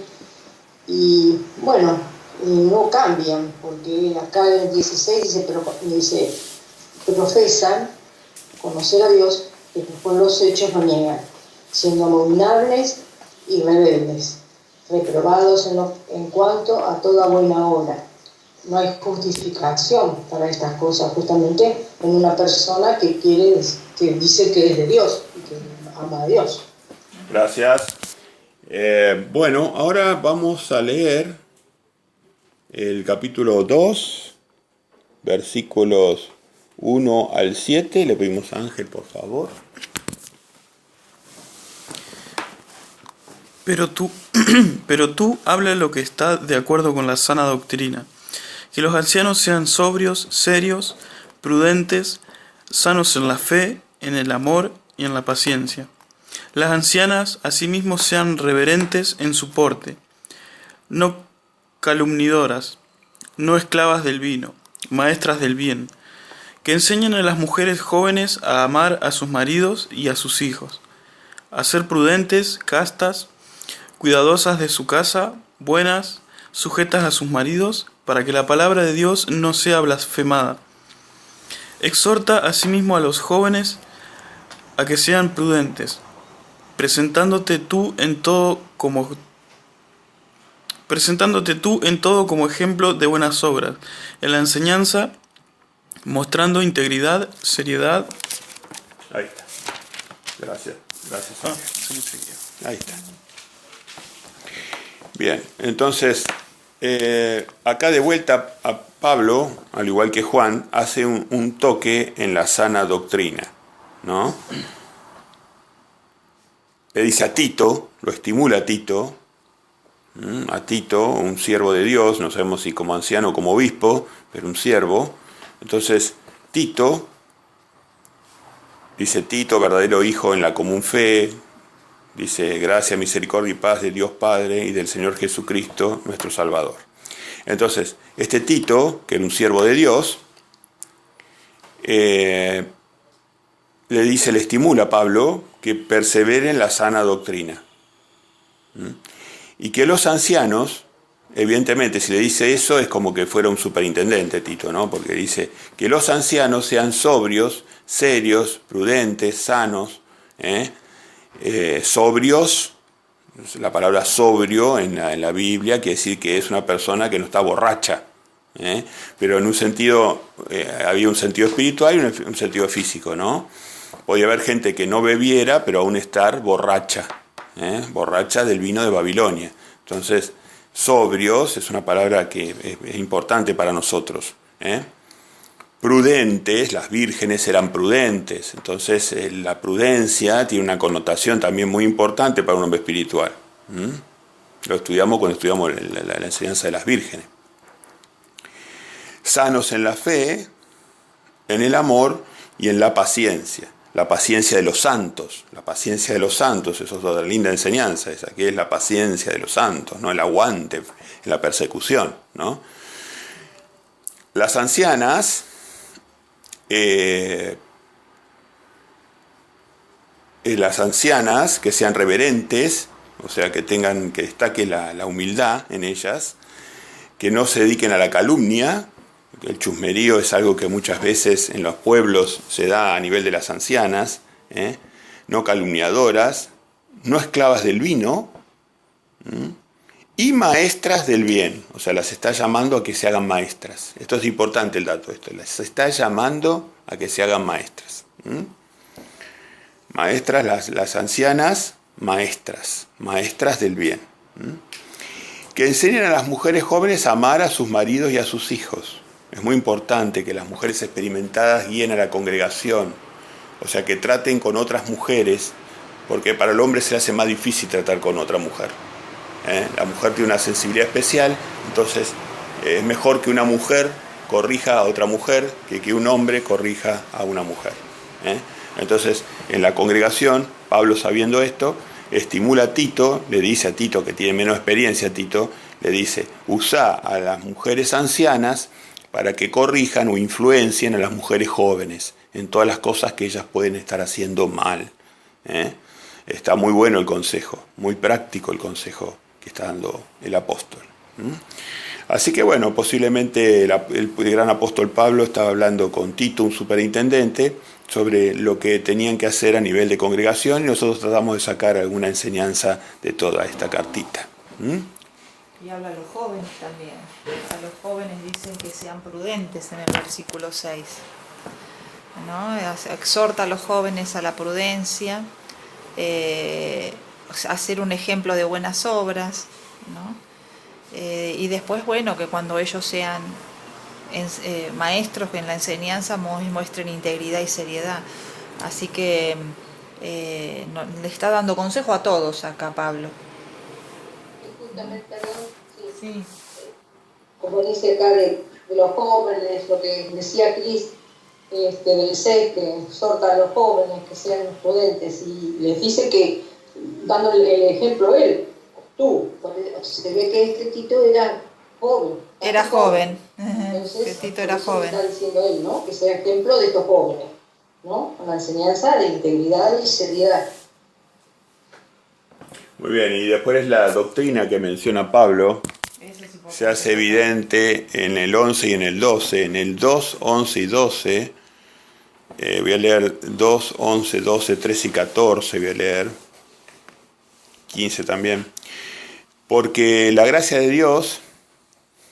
y bueno, no cambian, porque acá en el 16 dice profesan conocer a Dios, pero por los hechos lo niegan, siendo abominables y rebeldes, reprobados en cuanto a toda buena obra. No hay justificación para estas cosas, justamente en una persona que dice que es de Dios y que ama a Dios. Gracias. Bueno, ahora vamos a leer el capítulo 2, versículos 1 al 7. Le pedimos a Ángel, por favor. Pero tú habla lo que está de acuerdo con la sana doctrina. Que los ancianos sean sobrios, serios, prudentes, sanos en la fe, en el amor y en la paciencia. Las ancianas asimismo sean reverentes en su porte, no calumniadoras, no esclavas del vino, maestras del bien, que enseñen a las mujeres jóvenes a amar a sus maridos y a sus hijos, a ser prudentes, castas, cuidadosas de su casa, buenas, sujetas a sus maridos, para que la palabra de Dios no sea blasfemada. Exhorta asimismo a los jóvenes a que sean prudentes, presentándote tú en todo como ejemplo de buenas obras, en la enseñanza, mostrando integridad, seriedad. Ahí está. Gracias. Ahí está. Bien, entonces, acá de vuelta a Pablo, al igual que Juan, hace un toque en la sana doctrina, ¿no? Le dice a Tito, lo estimula a Tito, un siervo de Dios, no sabemos si como anciano o como obispo, pero un siervo. Entonces, Tito, dice Tito, verdadero hijo en la común fe, dice, gracia, misericordia y paz de Dios Padre y del Señor Jesucristo, nuestro Salvador. Entonces, este Tito, que era un siervo de Dios, le estimula a Pablo que persevere en la sana doctrina. Y que los ancianos, evidentemente, si le dice eso, es como que fuera un superintendente Tito, ¿no? Porque dice que los ancianos sean sobrios, serios, prudentes, sanos, sobrios. La palabra sobrio en la Biblia quiere decir que es una persona que no está borracha, pero en un sentido, había un sentido espiritual y un sentido físico, ¿no? Podía haber gente que no bebiera, pero aún estar borracha, borracha del vino de Babilonia. Entonces, sobrios es una palabra que es importante para nosotros, prudentes, las vírgenes eran prudentes. Entonces la prudencia tiene una connotación también muy importante para un hombre espiritual. Lo estudiamos cuando estudiamos la enseñanza de las vírgenes. Sanos en la fe, en el amor y en la paciencia. La paciencia de los santos. La paciencia de los santos, eso es otra linda enseñanza. Esa que es la paciencia de los santos, ¿no? El aguante en la persecución, ¿no? Las ancianas que sean reverentes, o sea, que destaque la humildad en ellas, que no se dediquen a la calumnia. El chusmerío es algo que muchas veces en los pueblos se da a nivel de las ancianas, no calumniadoras, no esclavas del vino, y maestras del bien. O sea, las está llamando a que se hagan maestras. Esto es importante el dato, las está llamando a que se hagan maestras. Maestras, las ancianas, maestras del bien. Que enseñen a las mujeres jóvenes a amar a sus maridos y a sus hijos. Es muy importante que las mujeres experimentadas guíen a la congregación, o sea, que traten con otras mujeres, porque para el hombre se le hace más difícil tratar con otra mujer. La mujer tiene una sensibilidad especial, entonces es mejor que una mujer corrija a otra mujer que un hombre corrija a una mujer. Entonces, en la congregación, Pablo, sabiendo esto, estimula a Tito, le dice a Tito, que tiene menos experiencia, Tito, le dice, usa a las mujeres ancianas para que corrijan o influencien a las mujeres jóvenes en todas las cosas que ellas pueden estar haciendo mal. Está muy bueno el consejo, muy práctico el consejo que está dando el apóstol. Así que bueno, posiblemente el gran apóstol Pablo estaba hablando con Tito, un superintendente, sobre lo que tenían que hacer a nivel de congregación, y nosotros tratamos de sacar alguna enseñanza de toda esta cartita. Y habla a los jóvenes también. A los jóvenes dicen que sean prudentes en el versículo 6. ¿No? Exhorta a los jóvenes a la prudencia, a ser un ejemplo de buenas obras, ¿no? Y después, bueno, que cuando ellos sean maestros en la enseñanza muestren integridad y seriedad. Así que le está dando consejo a todos acá Pablo. Justamente, Sí. como dice acá de los jóvenes, lo que decía Cris del 6, que exhorta a los jóvenes que sean prudentes, y les dice que, dando el ejemplo él, se ve que Tito era joven. Era joven. Entonces, Que Tito era joven. Está diciendo él, ¿no? Que sea ejemplo de estos jóvenes, ¿no? Con la enseñanza de integridad y seriedad. Muy bien, y después la doctrina que menciona Pablo se hace evidente en el 11 y en el 12. En el 2, 11 y 12, voy a leer 2, 11, 12, 13 y 14, voy a leer 15 también. Porque la gracia de Dios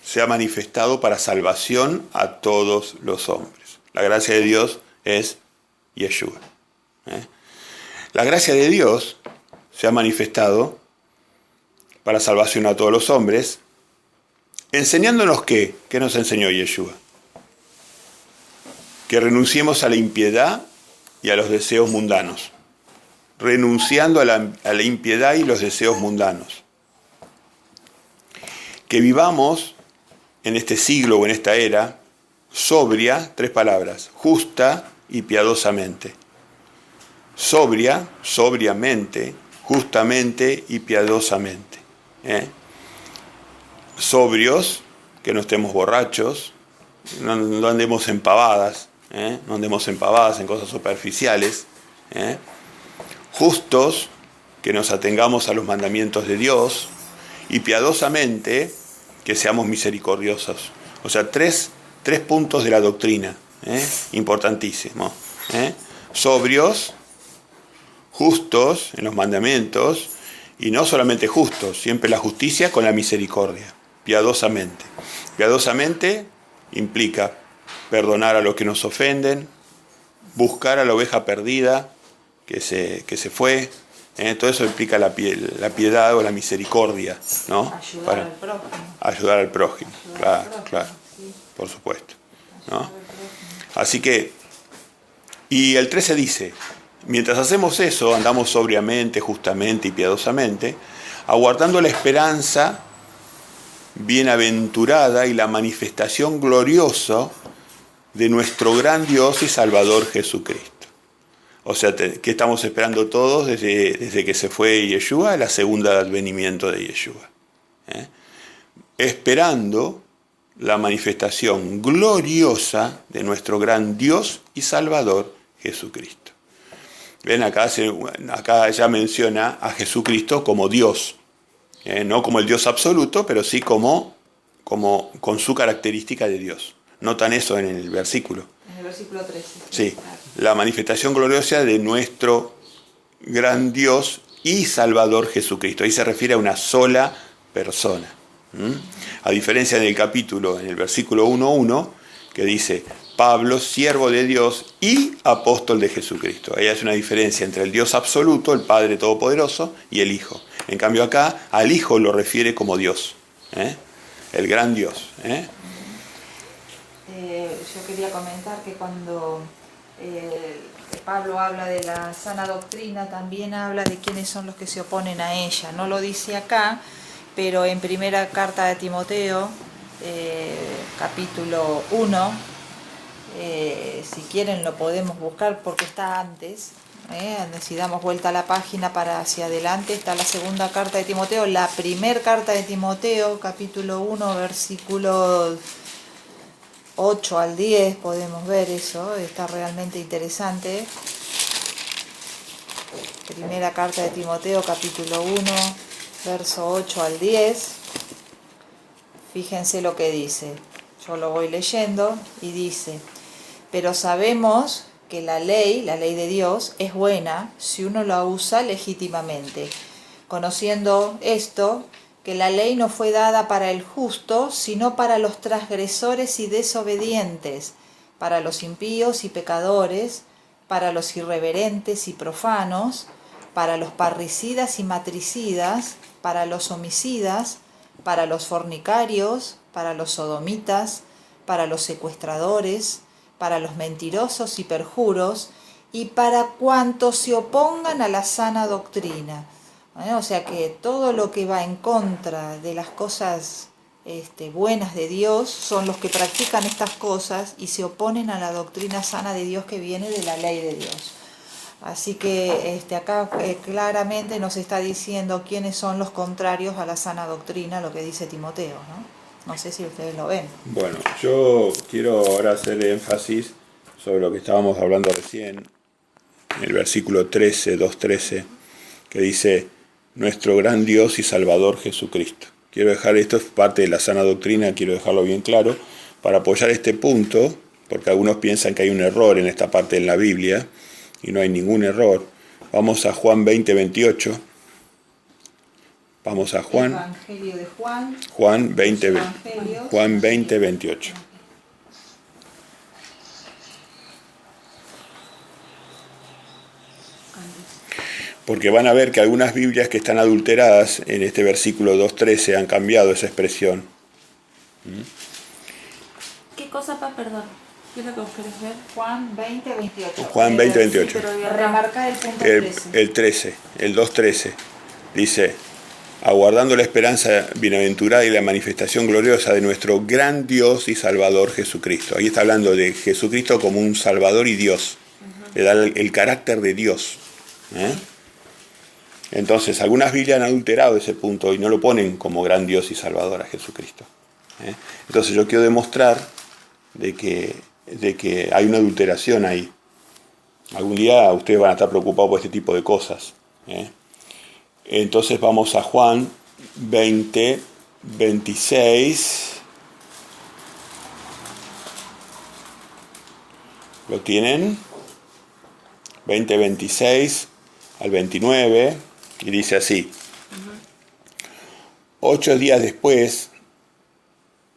se ha manifestado para salvación a todos los hombres. La gracia de Dios es Yeshua. La gracia de Dios se ha manifestado para salvación a todos los hombres, enseñándonos ¿qué nos enseñó Yeshua? Que renunciemos a la impiedad y a los deseos mundanos. Renunciando a la impiedad y los deseos mundanos. Que vivamos en este siglo o en esta era sobria, 3 palabras, justa y piadosamente. Sobria, sobriamente, justamente y piadosamente. Sobrios, que no estemos borrachos, no andemos en pavadas, no andemos en pavadas, en cosas superficiales. Justos, que nos atengamos a los mandamientos de Dios, y piadosamente, que seamos misericordiosos. O sea, tres puntos de la doctrina, importantísimo. Sobrios, justos en los mandamientos, y no solamente justos, siempre la justicia con la misericordia, piadosamente. Piadosamente implica perdonar a los que nos ofenden, buscar a la oveja perdida que se fue. Todo eso implica la piedad o la misericordia, ¿no? Ayudar al prójimo. Claro, sí. Por supuesto, ¿no? Así que, y el 13 dice, mientras hacemos eso, andamos sobriamente, justamente y piadosamente, aguardando la esperanza bienaventurada y la manifestación gloriosa de nuestro gran Dios y Salvador Jesucristo. O sea, ¿qué estamos esperando todos desde que se fue Yeshua? La segunda advenimiento de Yeshua. Esperando la manifestación gloriosa de nuestro gran Dios y Salvador Jesucristo. Ven, acá ya menciona a Jesucristo como Dios. No como el Dios absoluto, pero sí como con su característica de Dios. Notan eso en el versículo. En el versículo 13. Sí, la manifestación gloriosa de nuestro gran Dios y Salvador Jesucristo. Ahí se refiere a una sola persona. A diferencia del capítulo, en el versículo 1:1, que dice, Pablo, siervo de Dios y apóstol de Jesucristo. Ahí hace una diferencia entre el Dios absoluto, el Padre Todopoderoso, y el Hijo. En cambio acá, al Hijo lo refiere como Dios, el gran Dios. Yo quería comentar que cuando Pablo habla de la sana doctrina, también habla de quiénes son los que se oponen a ella. No lo dice acá, pero en primera carta de Timoteo, capítulo 1, si quieren lo podemos buscar porque está antes. Si damos vuelta a la página para hacia adelante, está la segunda carta de Timoteo, la primera carta de Timoteo, capítulo 1, versículo 8 al 10, podemos ver eso, está realmente interesante. Primera carta de Timoteo, capítulo 1, verso 8 al 10. Fíjense lo que dice, yo lo voy leyendo y dice, pero sabemos que la ley de Dios es buena si uno la usa legítimamente, conociendo esto, que la ley no fue dada para el justo, sino para los transgresores y desobedientes, para los impíos y pecadores, para los irreverentes y profanos, para los parricidas y matricidas, para los homicidas, para los fornicarios, para los sodomitas, para los secuestradores, para los mentirosos y perjuros, y para cuantos se opongan a la sana doctrina. O sea que todo lo que va en contra de las cosas buenas de Dios son los que practican estas cosas y se oponen a la doctrina sana de Dios que viene de la ley de Dios. Así que acá claramente nos está diciendo quiénes son los contrarios a la sana doctrina, lo que dice Timoteo, ¿no? No sé si ustedes lo ven. Bueno, yo quiero ahora hacer énfasis sobre lo que estábamos hablando recién, en el versículo 13, 2:13, que dice, nuestro gran Dios y Salvador Jesucristo. Quiero dejar, esto es parte de la sana doctrina, quiero dejarlo bien claro, para apoyar este punto, porque algunos piensan que hay un error en esta parte de la Biblia, y no hay ningún error. Vamos a Juan 20:28. Vamos a Juan. Evangelio de Juan. Juan 20:28. Porque van a ver que algunas Biblias que están adulteradas en este versículo 2:13 han cambiado esa expresión. ¿Qué cosa, perdón? ¿Qué es lo que vos querés ver? Juan 20:28. Juan 20:28. Remarca el punto 13. El 13, el 2:13. Dice, aguardando la esperanza bienaventurada y la manifestación gloriosa de nuestro gran Dios y Salvador Jesucristo. Ahí está hablando de Jesucristo como un Salvador y Dios. Le da el carácter de Dios. Entonces, algunas Biblias han adulterado ese punto y no lo ponen como gran Dios y Salvador a Jesucristo. Entonces yo quiero demostrar de que hay una adulteración ahí. Algún día ustedes van a estar preocupados por este tipo de cosas. Entonces vamos a Juan 20:26. ¿Lo tienen? 20:26 al 29. Y dice así. 8 días después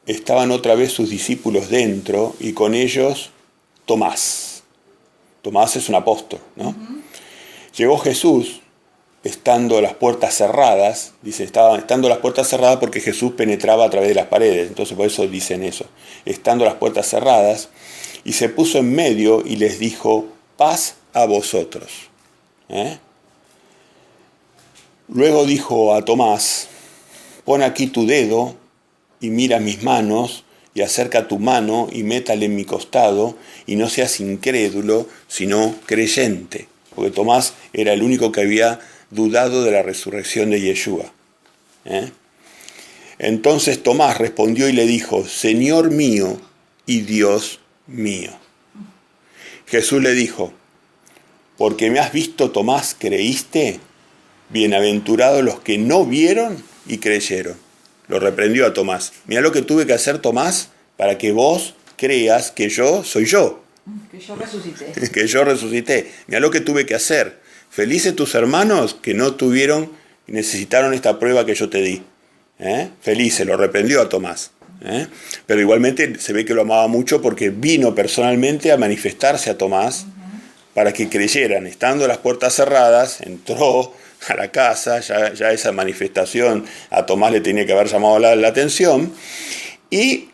estaban otra vez sus discípulos dentro y con ellos Tomás. Tomás es un apóstol, ¿no? Llegó Jesús, estando las puertas cerradas, dice, estando las puertas cerradas porque Jesús penetraba a través de las paredes, entonces por eso dicen eso, estando las puertas cerradas, y se puso en medio y les dijo, paz a vosotros. Luego dijo a Tomás, pon aquí tu dedo y mira mis manos, y acerca tu mano y métale en mi costado, y no seas incrédulo, sino creyente. Porque Tomás era el único que había dudado de la resurrección de Yeshua. Entonces Tomás respondió y le dijo, Señor mío y Dios mío. Jesús le dijo, porque me has visto, Tomás, ¿creíste? Bienaventurados los que no vieron y creyeron. Lo reprendió a Tomás. Mirá lo que tuve que hacer, Tomás, para que vos creas que yo soy yo. Que yo resucité. Que yo resucité. Mirá lo que tuve que hacer. Felices tus hermanos que no tuvieron y necesitaron esta prueba que yo te di. Felices, lo reprendió a Tomás. Pero igualmente se ve que lo amaba mucho porque vino personalmente a manifestarse a Tomás para que creyeran. Estando las puertas cerradas, entró a la casa, ya esa manifestación a Tomás le tenía que haber llamado la atención. ¿Y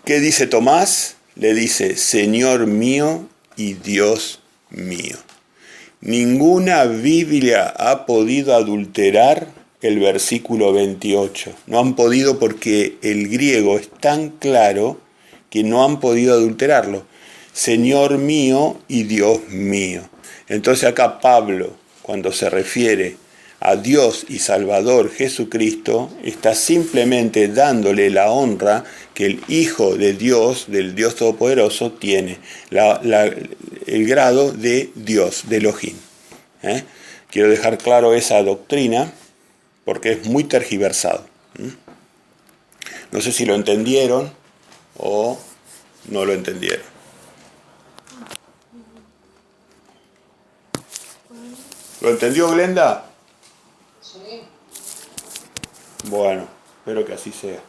qué dice Tomás? Le dice, Señor mío y Dios mío. Ninguna Biblia ha podido adulterar el versículo 28. No han podido porque el griego es tan claro que no han podido adulterarlo. Señor mío y Dios mío. Entonces acá Pablo, cuando se refiere a Dios y Salvador Jesucristo, está simplemente dándole la honra que el Hijo de Dios, del Dios Todopoderoso, tiene, el grado de Dios, de Elohim. Quiero dejar claro esa doctrina porque es muy tergiversado. No sé si lo entendieron o no lo entendieron. ¿Lo entendió Glenda? Sí. Bueno, espero que así sea.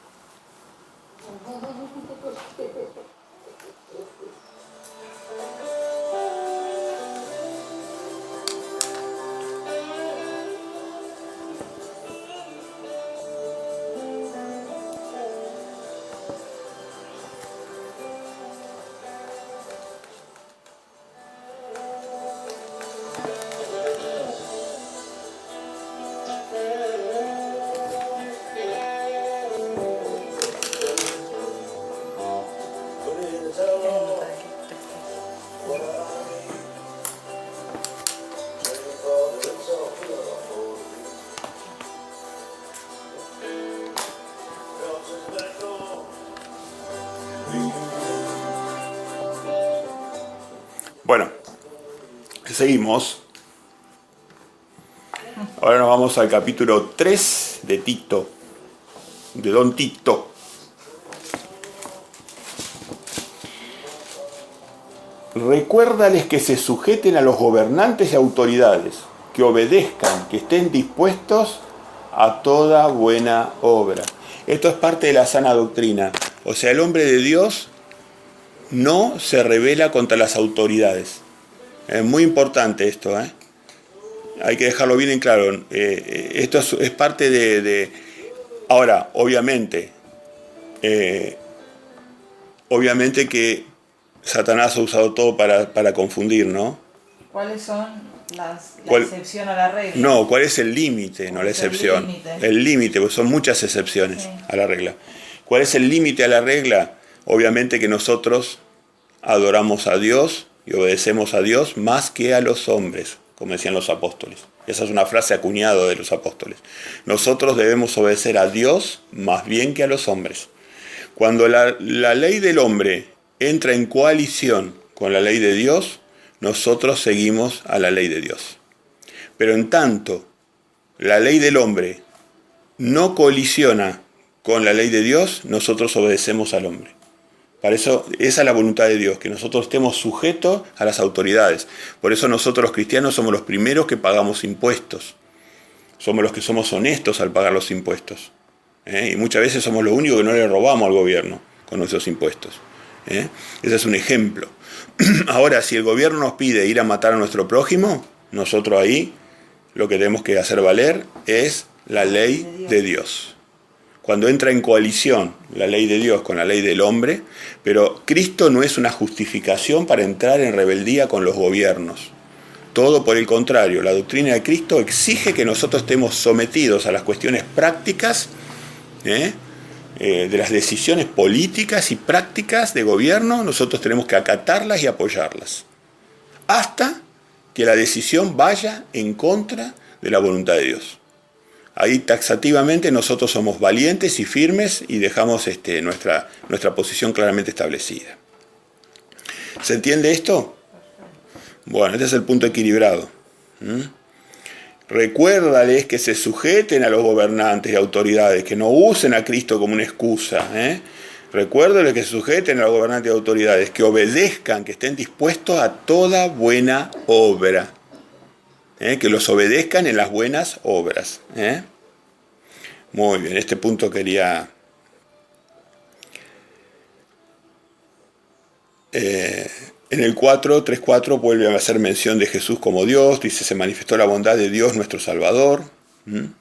Bueno, seguimos. Ahora nos vamos al capítulo 3 de Tito, de Don Tito. Recuérdales que se sujeten a los gobernantes y autoridades, que obedezcan, que estén dispuestos a toda buena obra. Esto es parte de la sana doctrina. O sea, el hombre de Dios no se rebela contra las autoridades. Es muy importante esto, Hay que dejarlo bien en claro. Esto es parte de... Ahora, obviamente que Satanás ha usado todo para confundir, ¿no? ¿Cuáles son la excepción a la regla? No, ¿cuál es el límite, no la excepción? El límite, porque son muchas excepciones a la regla. ¿Cuál es el límite a la regla? Obviamente que nosotros adoramos a Dios y obedecemos a Dios más que a los hombres, como decían los apóstoles. Esa es una frase acuñada de los apóstoles. Nosotros debemos obedecer a Dios más bien que a los hombres. Cuando la ley del hombre entra en coalición con la ley de Dios, nosotros seguimos a la ley de Dios. Pero en tanto la ley del hombre no colisiona con la ley de Dios, nosotros obedecemos al hombre. Para eso, esa es la voluntad de Dios, que nosotros estemos sujetos a las autoridades. Por eso nosotros los cristianos somos los primeros que pagamos impuestos. Somos los que somos honestos al pagar los impuestos. Y muchas veces somos los únicos que no le robamos al gobierno con nuestros impuestos. Ese es un ejemplo. Ahora, si el gobierno nos pide ir a matar a nuestro prójimo, nosotros ahí lo que tenemos que hacer valer es la ley de Dios. cuando entra en coalición la ley de Dios con la ley del hombre, pero Cristo no es una justificación para entrar en rebeldía con los gobiernos. Todo por el contrario, la doctrina de Cristo exige que nosotros estemos sometidos a las cuestiones prácticas, de las decisiones políticas y prácticas de gobierno. Nosotros tenemos que acatarlas y apoyarlas, hasta que la decisión vaya en contra de la voluntad de Dios. Ahí taxativamente nosotros somos valientes y firmes y dejamos nuestra posición claramente establecida. ¿Se entiende esto? Bueno, este es el punto equilibrado. Recuérdales que se sujeten a los gobernantes y autoridades, que no usen a Cristo como una excusa. Recuérdales que se sujeten a los gobernantes y autoridades, que obedezcan, que estén dispuestos a toda buena obra. Que los obedezcan en las buenas obras. Muy bien, este punto quería... En el 3.4 vuelve a hacer mención de Jesús como Dios, dice, se manifestó la bondad de Dios nuestro Salvador. En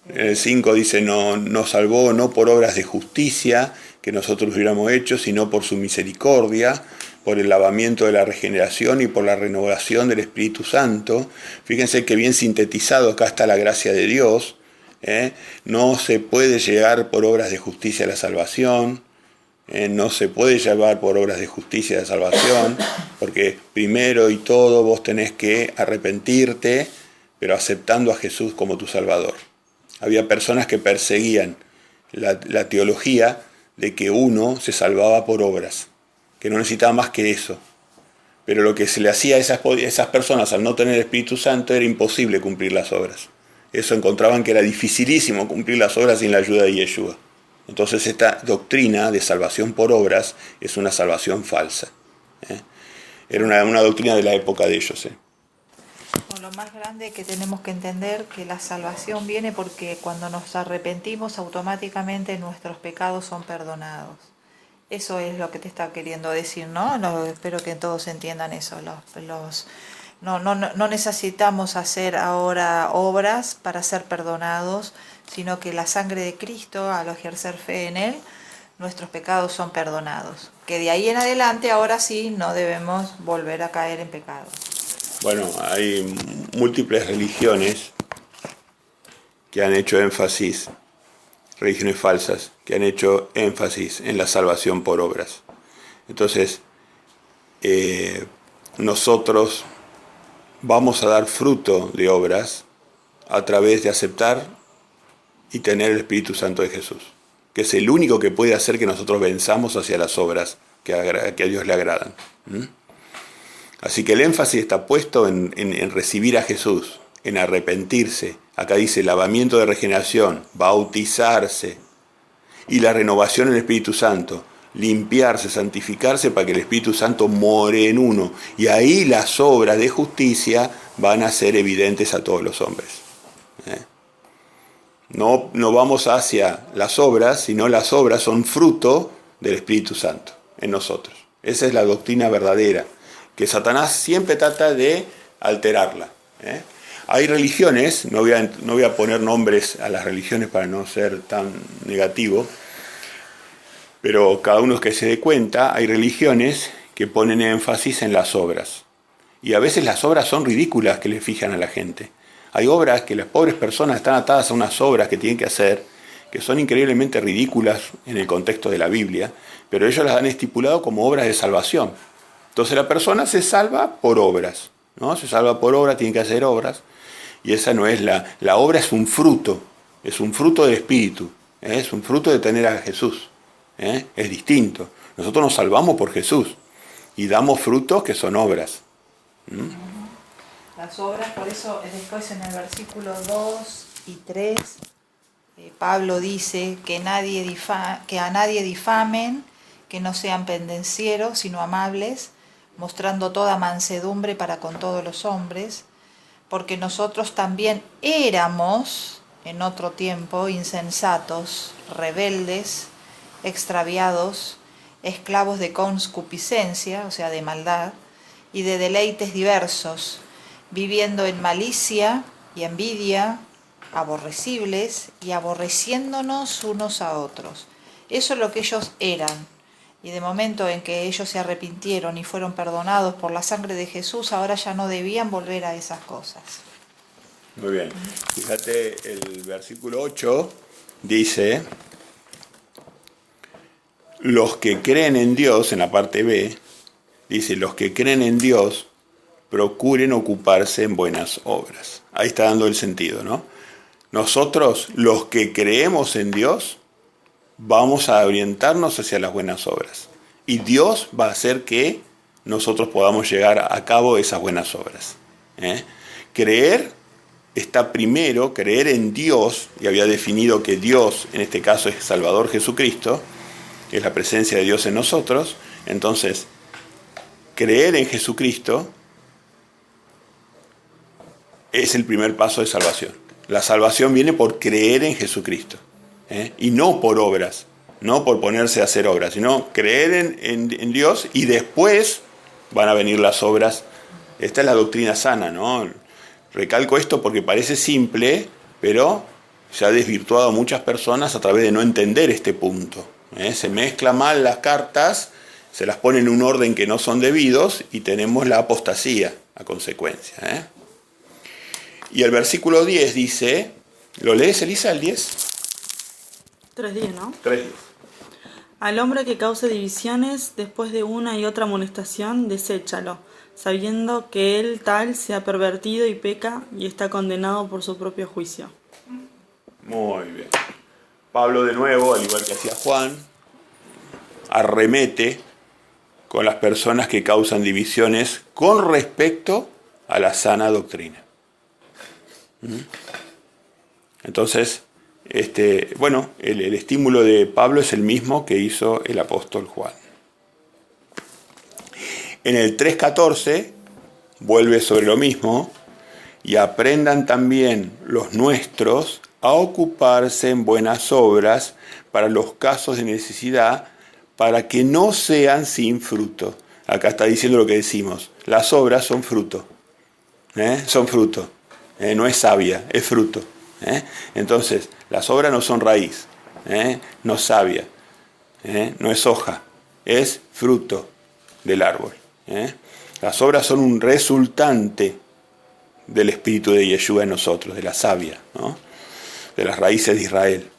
el 5 dice, nos salvó no por obras de justicia que nosotros hubiéramos hecho, sino por su misericordia, por el lavamiento de la regeneración y por la renovación del Espíritu Santo. Fíjense que bien sintetizado acá está la gracia de Dios. No se puede llegar por obras de justicia a la salvación. No se puede llevar por obras de justicia la salvación, porque primero y todo vos tenés que arrepentirte, pero aceptando a Jesús como tu Salvador. Había personas que perseguían la teología de que uno se salvaba por obras, que no necesitaba más que eso. Pero lo que se le hacía a esas personas al no tener el Espíritu Santo era imposible cumplir las obras. Eso encontraban que era dificilísimo cumplir las obras sin la ayuda de Yeshua. Entonces esta doctrina de salvación por obras es una salvación falsa. Era una doctrina de la época de ellos. Lo más grande que tenemos que entender que la salvación viene porque cuando nos arrepentimos automáticamente nuestros pecados son perdonados. Eso es lo que te está queriendo decir, ¿no? Espero que todos entiendan eso. No necesitamos hacer ahora obras para ser perdonados, sino que la sangre de Cristo, al ejercer fe en Él, nuestros pecados son perdonados. Que de ahí en adelante, ahora sí, no debemos volver a caer en pecado. Bueno, hay múltiples religiones que han hecho énfasis, religiones falsas, que han hecho énfasis en la salvación por obras. Entonces, nosotros vamos a dar fruto de obras a través de aceptar y tener el Espíritu Santo de Jesús, que es el único que puede hacer que nosotros venzamos hacia las obras que a Dios le agradan. Así que el énfasis está puesto en recibir a Jesús, en arrepentirse. Acá dice lavamiento de regeneración, bautizarse, y la renovación en el Espíritu Santo, limpiarse, santificarse para que el Espíritu Santo more en uno. Y ahí las obras de justicia van a ser evidentes a todos los hombres. No vamos hacia las obras, sino las obras son fruto del Espíritu Santo en nosotros. Esa es la doctrina verdadera, que Satanás siempre trata de alterarla. Hay religiones, no voy a poner nombres a las religiones para no ser tan negativo, pero cada uno que se dé cuenta, hay religiones que ponen énfasis en las obras. Y a veces las obras son ridículas que le fijan a la gente. Hay obras que las pobres personas están atadas a unas obras que tienen que hacer, que son increíblemente ridículas en el contexto de la Biblia, pero ellos las han estipulado como obras de salvación. Entonces la persona se salva por obras, ¿no? Se salva por obras, tiene que hacer obras, y esa no es la obra, es un fruto del Espíritu, es un fruto de tener a Jesús, es distinto. Nosotros nos salvamos por Jesús y damos frutos que son obras. Las obras, por eso después en el versículo 2 y 3, Pablo dice que a nadie difamen, que no sean pendencieros, sino amables, mostrando toda mansedumbre para con todos los hombres, porque nosotros también éramos, en otro tiempo, insensatos, rebeldes, extraviados, esclavos de concupiscencia, o sea, de maldad, y de deleites diversos, viviendo en malicia y envidia, aborrecibles y aborreciéndonos unos a otros. Eso es lo que ellos eran. Y de momento en que ellos se arrepintieron y fueron perdonados por la sangre de Jesús, ahora ya no debían volver a esas cosas. Muy bien. Fíjate, el versículo 8 dice, los que creen en Dios, en la parte B, dice, los que creen en Dios procuren ocuparse en buenas obras. Ahí está dando el sentido, ¿no? Nosotros, los que creemos en Dios, vamos a orientarnos hacia las buenas obras. Y Dios va a hacer que nosotros podamos llegar a cabo esas buenas obras. Creer está primero, creer en Dios, y había definido que Dios, en este caso es Salvador Jesucristo, es la presencia de Dios en nosotros. Entonces, creer en Jesucristo es el primer paso de salvación. La salvación viene por creer en Jesucristo. Y no por obras, no por ponerse a hacer obras, sino creer en Dios y después van a venir las obras. Esta es la doctrina sana, ¿no? Recalco esto porque parece simple, pero se ha desvirtuado a muchas personas a través de no entender este punto. Se mezclan mal las cartas, se las ponen en un orden que no son debidos y tenemos la apostasía a consecuencia. Y el versículo 10 dice, ¿lo lees, Elisa, el 10? 3:10, ¿no? 3:10. Al hombre que cause divisiones después de una y otra amonestación, deséchalo, sabiendo que él tal se ha pervertido y peca y está condenado por su propio juicio. Muy bien. Pablo de nuevo, al igual que hacía Juan, arremete con las personas que causan divisiones con respecto a la sana doctrina. Entonces, el estímulo de Pablo es el mismo que hizo el apóstol Juan. En el 3:14 vuelve sobre lo mismo, y aprendan también los nuestros a ocuparse en buenas obras para los casos de necesidad, para que no sean sin fruto. Acá está diciendo lo que decimos, las obras son fruto, son fruto, no es savia, es fruto. Entonces, las obras no son raíz, no es savia, no es hoja, es fruto del árbol. Las obras son un resultante del espíritu de Yeshua en nosotros, de la savia, ¿no? De las raíces de Israel.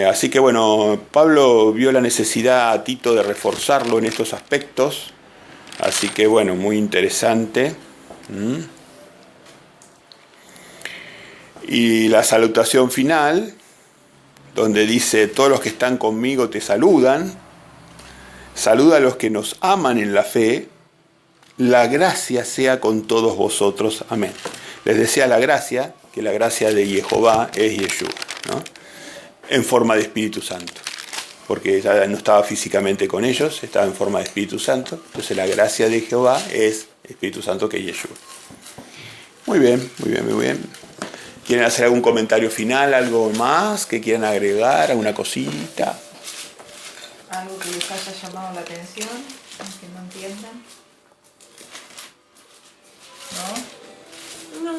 Así que bueno, Pablo vio la necesidad a Tito de reforzarlo en estos aspectos, así que bueno, muy interesante. Y la salutación final, donde dice, todos los que están conmigo te saludan, saluda a los que nos aman en la fe, la gracia sea con todos vosotros, amén. Les desea la gracia, que la gracia de Jehová es Yeshua, ¿no? En forma de Espíritu Santo, porque ya no estaba físicamente con ellos, estaba en forma de Espíritu Santo, entonces la gracia de Jehová es Espíritu Santo que es Yeshua. Muy bien, muy bien, muy bien. ¿Quieren hacer algún comentario final, algo más que quieran agregar, alguna cosita? Algo que les haya llamado la atención, que no entiendan. ¿No? No.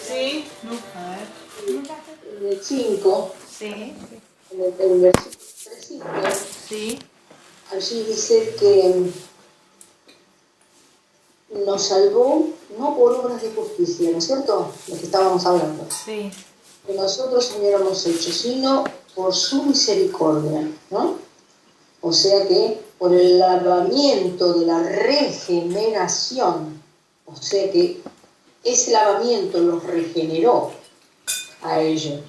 Sí. A ver. En el 5, Sí. en el versículo 3:5, Sí. allí dice que nos salvó no por obras de justicia, ¿no es cierto? Lo que estábamos hablando. Sí. Que nosotros hubiéramos hecho, sino por su misericordia, ¿no? O sea que por el lavamiento de la regeneración, o sea que ese lavamiento los regeneró a ellos,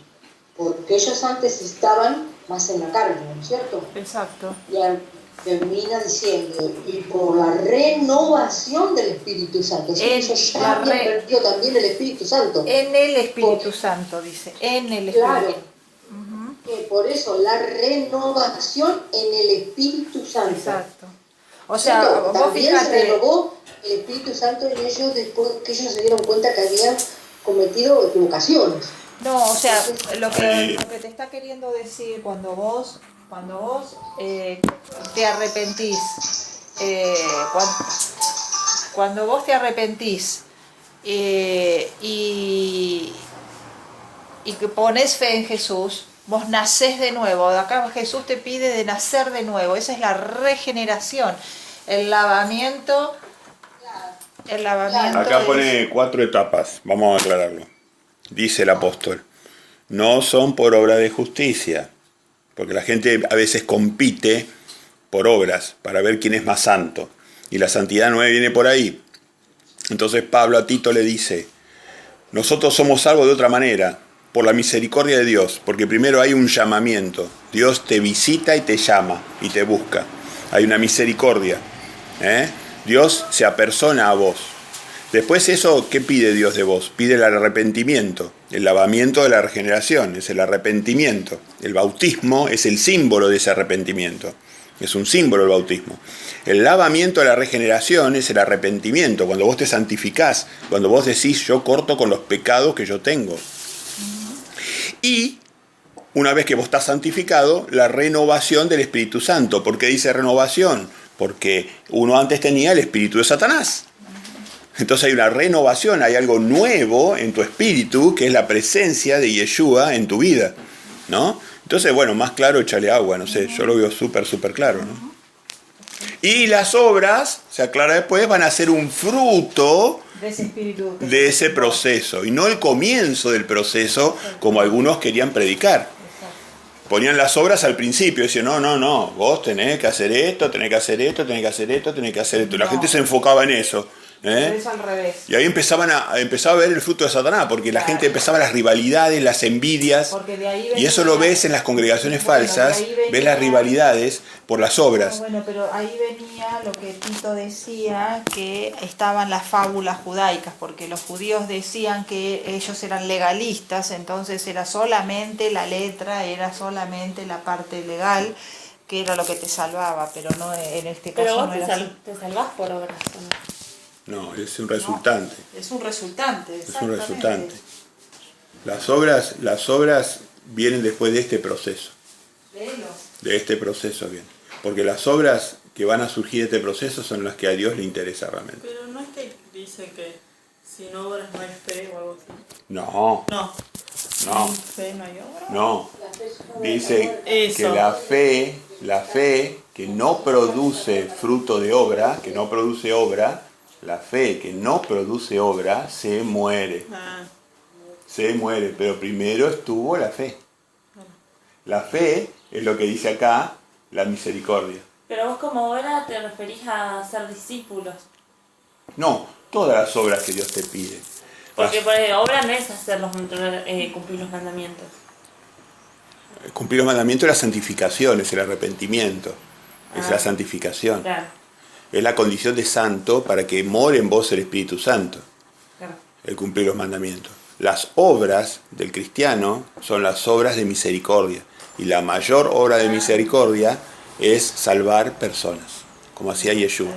porque ellos antes estaban más en la carne, ¿no es cierto? Exacto. Y termina diciendo, y por la renovación del Espíritu Santo. O sea, ellos ya habían perdido también el Espíritu Santo. En el Espíritu Santo, dice. En el Espíritu. Claro. Por eso, la renovación en el Espíritu Santo. Exacto. O sea, vos también fíjate. se renovó el Espíritu Santo en ellos después que ellos se dieron cuenta que habían cometido equivocaciones. No, o sea, lo que te está queriendo decir cuando vos te arrepentís, cuando vos te arrepentís y que pones fe en Jesús, vos nacés de nuevo. Acá Jesús te pide de nacer de nuevo. Esa es la regeneración, el lavamiento. Acá pone 4 etapas, vamos a aclararlo. Dice el apóstol, no son por obra de justicia, porque la gente a veces compite por obras para ver quién es más santo, y la santidad no viene por ahí. Entonces Pablo a Tito le dice, nosotros somos salvos de otra manera, por la misericordia de Dios, porque primero hay un llamamiento, Dios te visita y te llama y te busca, hay una misericordia, Dios se apersona a vos. Después eso, ¿qué pide Dios de vos? Pide el arrepentimiento, el lavamiento de la regeneración, es el arrepentimiento. El bautismo es el símbolo de ese arrepentimiento, es un símbolo el bautismo. El lavamiento de la regeneración es el arrepentimiento, cuando vos te santificás, cuando vos decís yo corto con los pecados que yo tengo. Y una vez que vos estás santificado, la renovación del Espíritu Santo. ¿Por qué dice renovación? Porque uno antes tenía el espíritu de Satanás. Entonces hay una renovación, hay algo nuevo en tu espíritu, que es la presencia de Yeshua en tu vida, ¿no? Entonces, bueno, más claro, échale agua, no sé, yo lo veo súper claro, ¿no? Y las obras, se aclara después, van a ser un fruto de ese espíritu, de ese proceso, y no el comienzo del proceso, como algunos querían predicar. Ponían las obras al principio, decían, no, vos tenés que hacer esto, tenés que hacer esto, tenés que hacer esto, tenés que hacer esto. La gente se enfocaba en eso. Es al revés. Y ahí empezaba a ver el fruto de Satanás, porque la gente empezaba las rivalidades, las envidias, Porque de ahí venía, y eso lo ves en las congregaciones falsas, ves las rivalidades por las obras. Bueno, pero ahí venía lo que Tito decía, que estaban las fábulas judaicas, porque los judíos decían que ellos eran legalistas, entonces era solamente la letra, era solamente la parte legal, que era lo que te salvaba, pero no en este caso. Pero vos no era así. te salvás por obras, ¿o no? No, es un resultante. No, es un resultante, Es un resultante. Las obras vienen después de este proceso. Léelo. De este proceso vienen. Porque las obras que van a surgir de este proceso son las que a Dios le interesa realmente. Pero no es que dice que sin obras no hay fe o algo así. No, No. no, Sin fe no hay obra. no. Dice Eso. que la fe que no produce fruto de obra, que no produce obra, la fe que no produce obra se muere. Se muere, pero primero estuvo la fe. La fe es lo que dice acá, la misericordia. Pero vos como obra te referís a ser discípulos. No, todas las obras que Dios te pide. Porque por obra no es cumplir los mandamientos. Cumplir los mandamientos es la santificación, es el arrepentimiento, es la santificación. Claro, Es la condición de santo para que more en vos el Espíritu Santo, claro. el cumplir los mandamientos. Las obras del cristiano son las obras de misericordia, y la mayor obra de misericordia es salvar personas, como hacía Yeshua.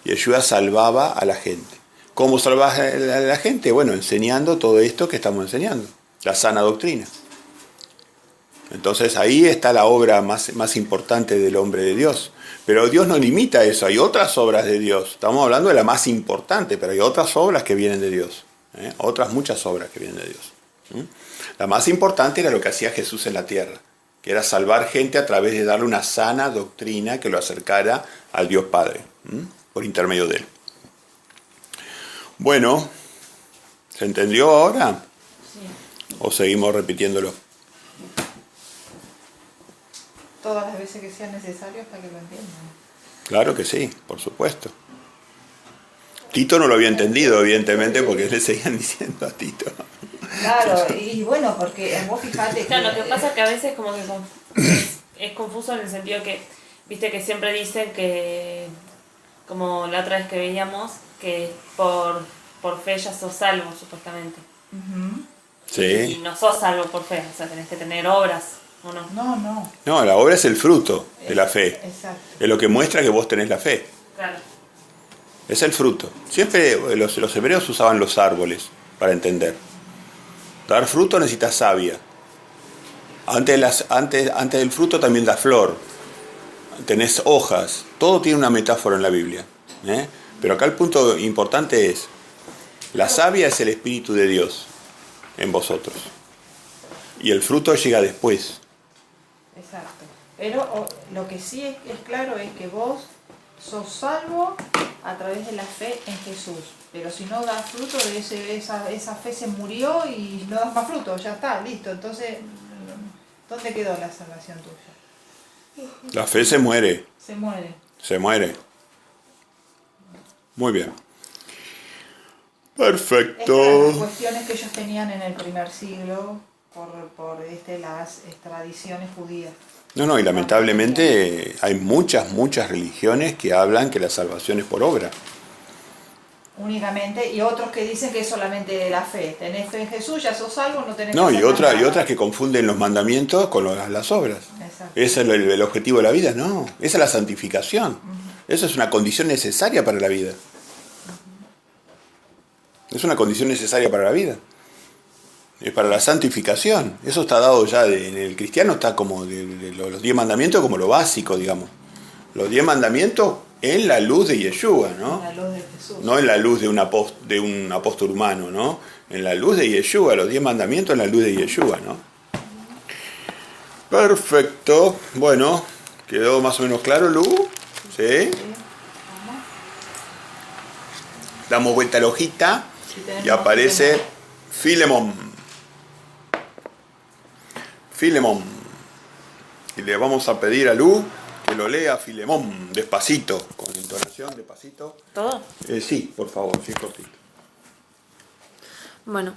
Yeshua salvaba a la gente. ¿Cómo salvaba a la gente? Bueno, enseñando todo esto que estamos enseñando, la sana doctrina. Entonces ahí está la obra más importante del hombre de Dios. Pero Dios no limita eso, hay otras obras de Dios. Estamos hablando de la más importante, pero hay otras obras que vienen de Dios. Otras muchas obras que vienen de Dios. La más importante era lo que hacía Jesús en la tierra, que era salvar gente a través de darle una sana doctrina que lo acercara al Dios Padre, por intermedio de él. Bueno, ¿se entendió ahora? Sí. ¿O seguimos repitiéndolo? Todas las veces que sean necesarias para que lo entiendan. Claro que sí, por supuesto. Tito no lo había entendido, evidentemente, porque le seguían diciendo a Tito. Claro, y bueno, porque vos fijate. Claro, lo que pasa es que a veces como que es confuso en el sentido que, viste que siempre dicen que, como la otra vez que veíamos, que por fe ya sos salvo, supuestamente. Sí. Y no sos salvo por fe, o sea, tenés que tener obras. ¿O no? No. No, la obra es el fruto de la fe. Exacto. Es lo que muestra que vos tenés la fe. Claro. Es el fruto. Siempre los hebreos usaban los árboles para entender. Dar fruto necesita savia. Antes del fruto también da flor. Tenés hojas. Todo tiene una metáfora en la Biblia. Pero acá el punto importante es, la savia es el Espíritu de Dios en vosotros. Y el fruto llega después. Exacto. Pero lo que sí es claro es que vos sos salvo a través de la fe en Jesús. Pero si no das fruto, esa fe se murió y no das más fruto. Ya está, listo. Entonces, ¿dónde quedó la salvación tuya? La fe se muere. Se muere. Se muere. Muy bien. Perfecto. Estas eran las cuestiones que ellos tenían en el primer siglo por las tradiciones judías. No, y lamentablemente hay muchas religiones que hablan que la salvación es por obra. Únicamente, y otros que dicen que es solamente la fe. Tenés fe en Jesús, ya sos salvo, no tenés No, que y otras que confunden los mandamientos con las obras. Exacto. Ese es el objetivo de la vida, no. Esa es la santificación. Eso es una condición necesaria para la vida. Es una condición necesaria para la vida. Es para la santificación. Eso está dado ya en el cristiano, está como de los 10 mandamientos como lo básico, digamos. Los 10 mandamientos en la luz de Yeshua, ¿no? En la luz de Jesús. No en la luz de un apóstol humano, ¿no? En la luz de Yeshua, los 10 mandamientos en la luz de Yeshua, ¿no? Perfecto. Bueno, ¿quedó más o menos claro, Lu? ¿Sí? Damos vuelta a la hojita y aparece Filemón. Filemón. Y le vamos a pedir a Lu que lo lea Filemón, despacito, con entonación, despacito. ¿Todo? Sí, por favor, sí, cortito. Bueno.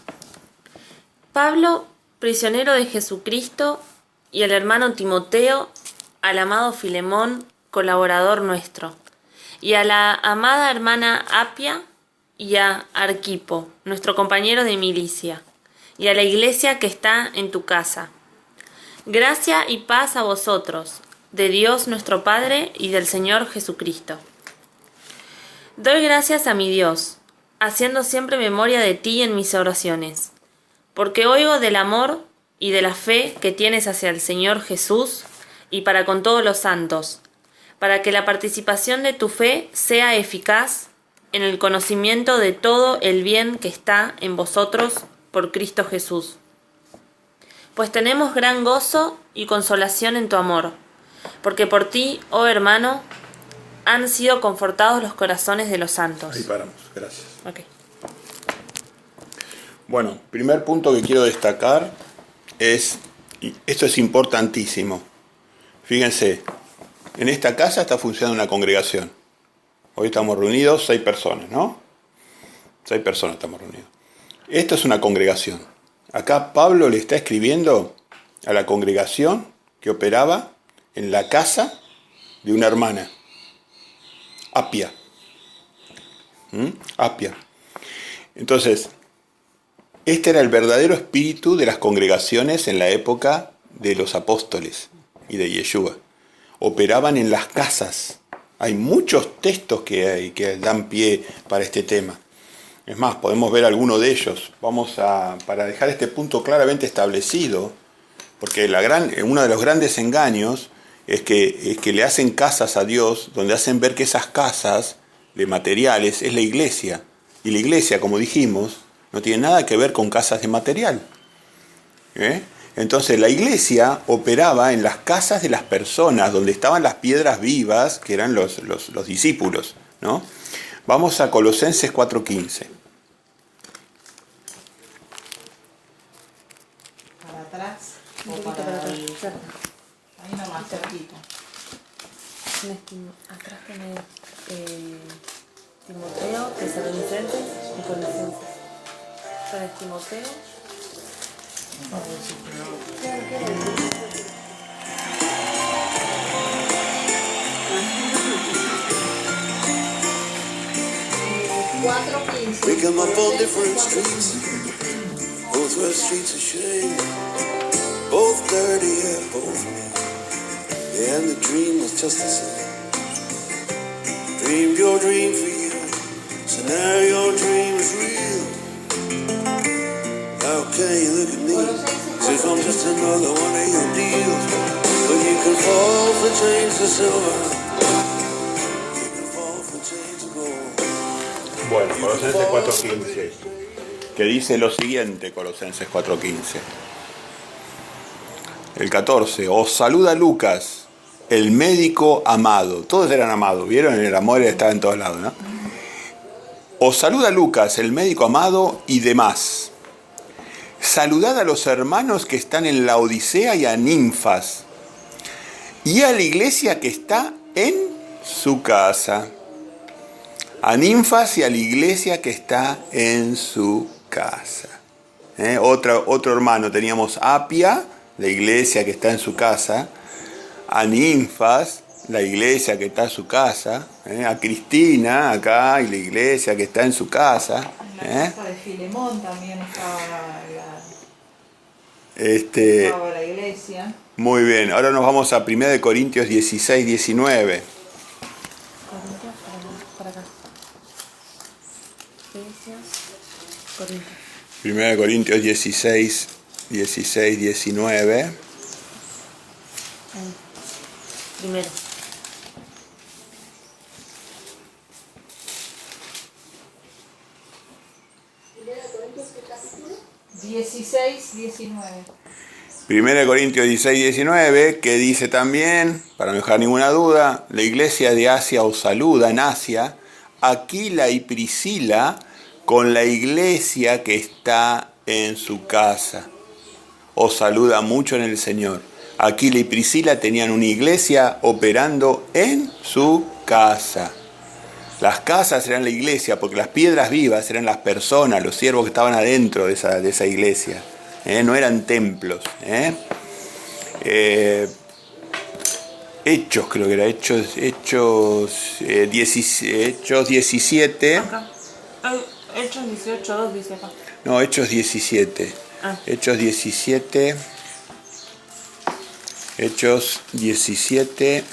Pablo, prisionero de Jesucristo, y el hermano Timoteo, al amado Filemón, colaborador nuestro, y a la amada hermana Apia, y a Arquipo, nuestro compañero de milicia, y a la iglesia que está en tu casa. Gracia y paz a vosotros, de Dios nuestro Padre y del Señor Jesucristo. Doy gracias a mi Dios, haciendo siempre memoria de ti en mis oraciones, porque oigo del amor y de la fe que tienes hacia el Señor Jesús y para con todos los santos, para que la participación de tu fe sea eficaz en el conocimiento de todo el bien que está en vosotros por Cristo Jesús. Pues tenemos gran gozo y consolación en tu amor, porque por ti, oh hermano, han sido confortados los corazones de los santos. Ahí paramos, gracias. Ok. Bueno, primer punto que quiero destacar es, y esto es importantísimo, fíjense, en esta casa está funcionando una congregación. Hoy estamos reunidos 6 personas, ¿no? 6 personas estamos reunidos. Esto es una congregación. Acá Pablo le está escribiendo a la congregación que operaba en la casa de una hermana, Apia. Apia. Entonces, este era el verdadero espíritu de las congregaciones en la época de los apóstoles y de Yeshua. Operaban en las casas. Hay muchos textos que dan pie para este tema. Es más, podemos ver alguno de ellos. Para dejar este punto claramente establecido, porque uno de los grandes engaños es que le hacen casas a Dios, donde hacen ver que esas casas de materiales es la iglesia. Y la iglesia, como dijimos, no tiene nada que ver con casas de material. Entonces la iglesia operaba en las casas de las personas, donde estaban las piedras vivas, que eran los discípulos, ¿no? Vamos a Colosenses 4:15. ¿Para atrás? Un poquito para atrás. Ahí nomás, cerquita. Atrás tenés Timoteo, Tesalonicenses y Colosenses. Tenés Timoteo. We come up on different streets, both were streets of shame, both dirty, yeah, both mean. Yeah, and the dream was just the same. Dreamed your dream for you, so now your dream is real. How can you look at me? As if I'm just another one of your deals. But you can fall for chains of silver. You can fall for chains of gold. Bueno, Colosenses 4:15, que dice lo siguiente, Colosenses 4:15. El 14, os saluda Lucas, el médico amado. Todos eran amados, ¿vieron? El amor estaba en todos lados, ¿no? Os saluda Lucas, el médico amado, y demás. Saludad a los hermanos que están en la Odisea y a Ninfas, y a la iglesia que está en su casa. A Ninfas y a la iglesia que está en su casa. Otro hermano, teníamos Apia, la iglesia que está en su casa, a Ninfas, la iglesia que está en su casa, a Cristina acá y la iglesia que está en su casa. En la casa de Filemón también estaba la iglesia. Muy bien, ahora nos vamos a 1 Corintios 16-19. Para acá. 1 Corintios 16-19. Primero. 16-19. 1 Corintios 16-19, que dice también, para no dejar ninguna duda, la iglesia de Asia os saluda en Asia, Aquila y Priscila, con la iglesia que está en su casa. Os saluda mucho en el Señor. Aquila y Priscila tenían una iglesia operando en su casa. Las casas eran la iglesia, porque las piedras vivas eran las personas, los siervos que estaban adentro de esa iglesia. No eran templos. Hechos, creo que era Hechos 17. Acá. Hechos 18:2 dice acá. No, Hechos 17. Hechos 17. Hechos 17.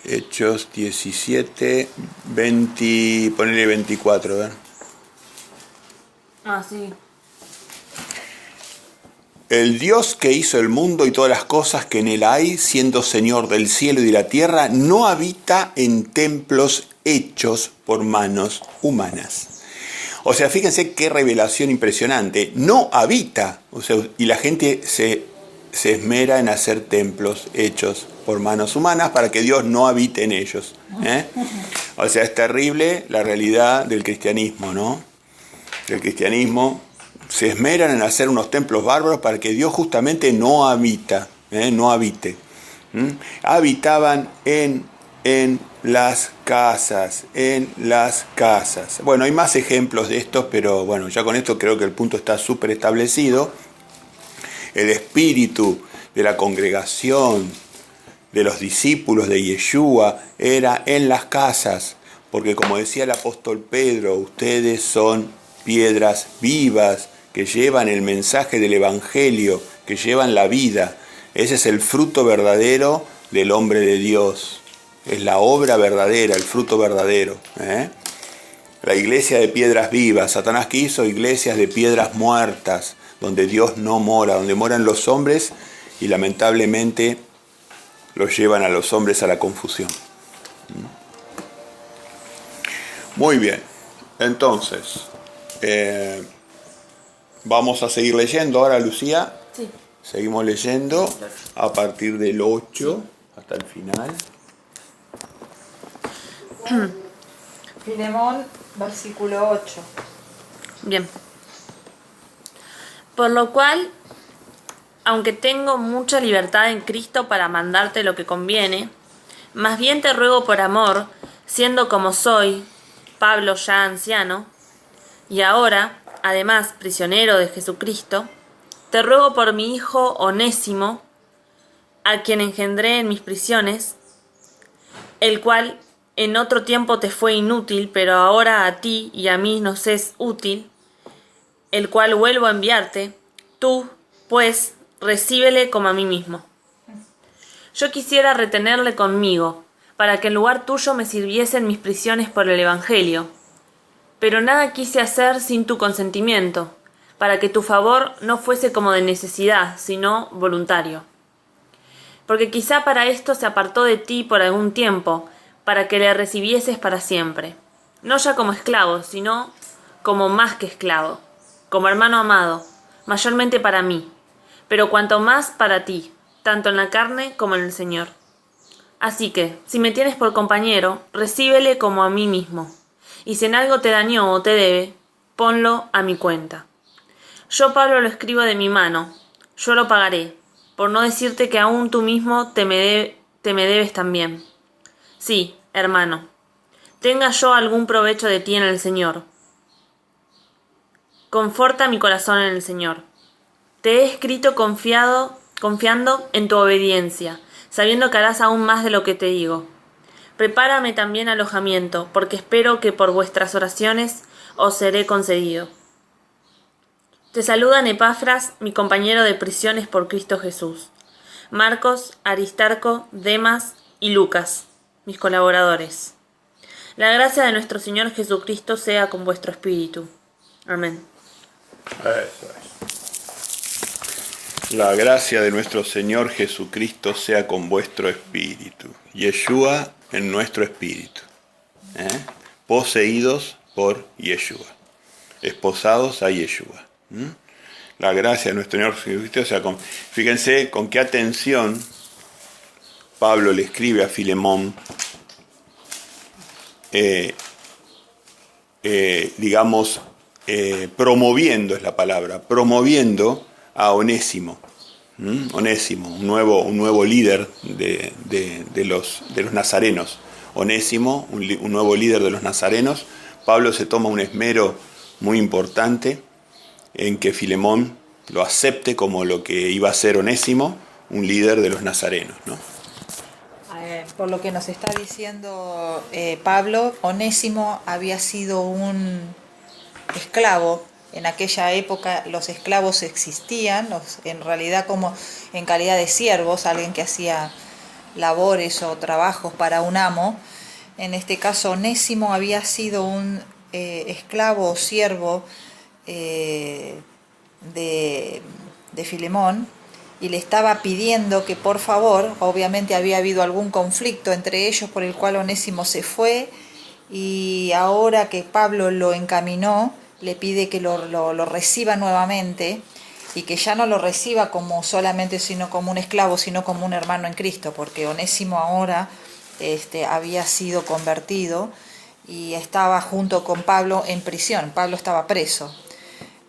Hechos 17, 20, ponele 24, ¿verdad? Sí. El Dios que hizo el mundo y todas las cosas que en él hay, siendo Señor del cielo y de la tierra, no habita en templos hechos por manos humanas. O sea, fíjense qué revelación impresionante. No habita, o sea, y la gente se esmera en hacer templos hechos por manos humanas para que Dios no habite en ellos. O sea, es terrible la realidad del cristianismo, ¿no? El cristianismo se esmeran en hacer unos templos bárbaros para que Dios justamente no habite. Habitaban en las casas, Bueno, hay más ejemplos de estos, pero bueno, ya con esto creo que el punto está súper establecido. El espíritu de la congregación, de los discípulos de Yeshua, era en las casas, porque como decía el apóstol Pedro, ustedes son piedras vivas que llevan el mensaje del Evangelio, que llevan la vida. Ese es el fruto verdadero del hombre de Dios. Es la obra verdadera, el fruto verdadero. La iglesia de piedras vivas. Satanás quiso iglesias de piedras muertas, donde Dios no mora, donde moran los hombres y lamentablemente los llevan a los hombres a la confusión. Muy bien, entonces, vamos a seguir leyendo ahora, Lucía. Sí. Seguimos leyendo a partir del 8 hasta el final. Filemón, versículo 8. Bien. Por lo cual, aunque tengo mucha libertad en Cristo para mandarte lo que conviene, más bien te ruego por amor, siendo como soy, Pablo ya anciano, y ahora, además, prisionero de Jesucristo, te ruego por mi hijo Onésimo, a quien engendré en mis prisiones, el cual en otro tiempo te fue inútil, pero ahora a ti y a mí nos es útil, el cual vuelvo a enviarte, tú, pues, recíbele como a mí mismo. Yo quisiera retenerle conmigo, para que en lugar tuyo me sirviese en mis prisiones por el Evangelio. Pero nada quise hacer sin tu consentimiento, para que tu favor no fuese como de necesidad, sino voluntario. Porque quizá para esto se apartó de ti por algún tiempo, para que le recibieses para siempre, no ya como esclavo, sino como más que esclavo, como hermano amado, mayormente para mí, pero cuanto más para ti, tanto en la carne como en el Señor. Así que, si me tienes por compañero, recíbele como a mí mismo, y si en algo te dañó o te debe, ponlo a mi cuenta. Yo, Pablo, lo escribo de mi mano, yo lo pagaré, por no decirte que aún tú mismo te me debes también. Sí, hermano, tenga yo algún provecho de ti en el Señor. Conforta mi corazón en el Señor. Te he escrito confiando en tu obediencia, sabiendo que harás aún más de lo que te digo. Prepárame también alojamiento, porque espero que por vuestras oraciones os seré concedido. Te saludan Epafras, mi compañero de prisiones por Cristo Jesús, Marcos, Aristarco, Demas y Lucas, mis colaboradores. La gracia de nuestro Señor Jesucristo sea con vuestro espíritu. Amén. Eso es. La gracia de nuestro Señor Jesucristo sea con vuestro espíritu. Yeshua en nuestro espíritu. Poseídos por Yeshua. Esposados a Yeshua. La gracia de nuestro Señor Jesucristo sea con... Fíjense con qué atención Pablo le escribe a Filemón, promoviendo es la palabra, promoviendo a Onésimo. Onésimo, un nuevo líder de los nazarenos. Onésimo, un nuevo líder de los nazarenos. Pablo se toma un esmero muy importante en que Filemón lo acepte como lo que iba a ser Onésimo, un líder de los nazarenos, ¿no? Por lo que nos está diciendo Pablo, Onésimo había sido un esclavo. En aquella época los esclavos existían, en realidad como en calidad de siervos, alguien que hacía labores o trabajos para un amo. En este caso Onésimo había sido un esclavo o siervo de Filemón, y le estaba pidiendo que por favor, obviamente había habido algún conflicto entre ellos por el cual Onésimo se fue, y ahora que Pablo lo encaminó, le pide que lo reciba nuevamente, y que ya no lo reciba como solamente sino como un esclavo, sino como un hermano en Cristo, porque Onésimo ahora había sido convertido y estaba junto con Pablo en prisión. Pablo estaba preso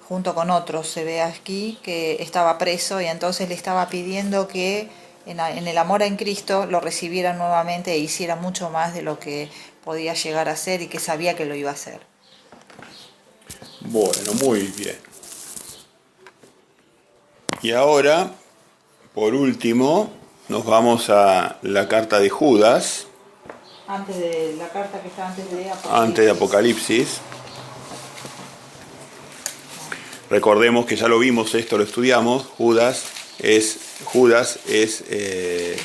junto con otros, se ve aquí que estaba preso, y entonces le estaba pidiendo que en el amor en Cristo lo recibiera nuevamente e hiciera mucho más de lo que podía llegar a hacer y que sabía que lo iba a hacer. Bueno, muy bien. Y ahora, por último, nos vamos a la carta de Judas. Antes de la carta que está antes de Apocalipsis. Antes de Apocalipsis. Recordemos que ya lo vimos, esto lo estudiamos. Judas es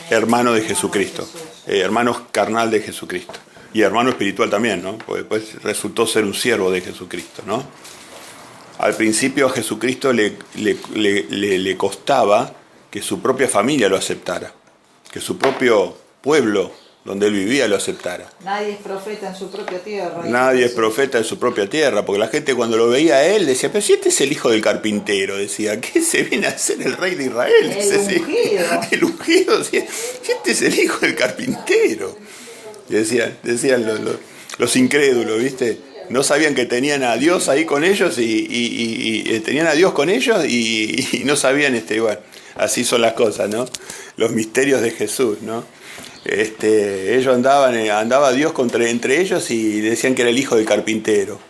hermano de Jesucristo, hermano carnal de Jesucristo, y hermano espiritual también, ¿no? Porque después resultó ser un siervo de Jesucristo, ¿no? Al principio a Jesucristo le costaba que su propia familia lo aceptara, que su propio pueblo donde él vivía lo aceptara. Nadie es profeta en su propia tierra. Nadie es profeta en su propia tierra, porque la gente cuando lo veía a él decía, pero si este es el hijo del carpintero, decía, ¿qué se viene a hacer el rey de Israel? El ungido, si este es el hijo del carpintero. Decían los incrédulos, ¿viste? No sabían que tenían a Dios ahí con ellos y tenían a Dios con ellos y no sabían, bueno, así son las cosas, ¿no? Los misterios de Jesús, ¿no? Ellos andaba Dios entre ellos y decían que era el hijo del carpintero.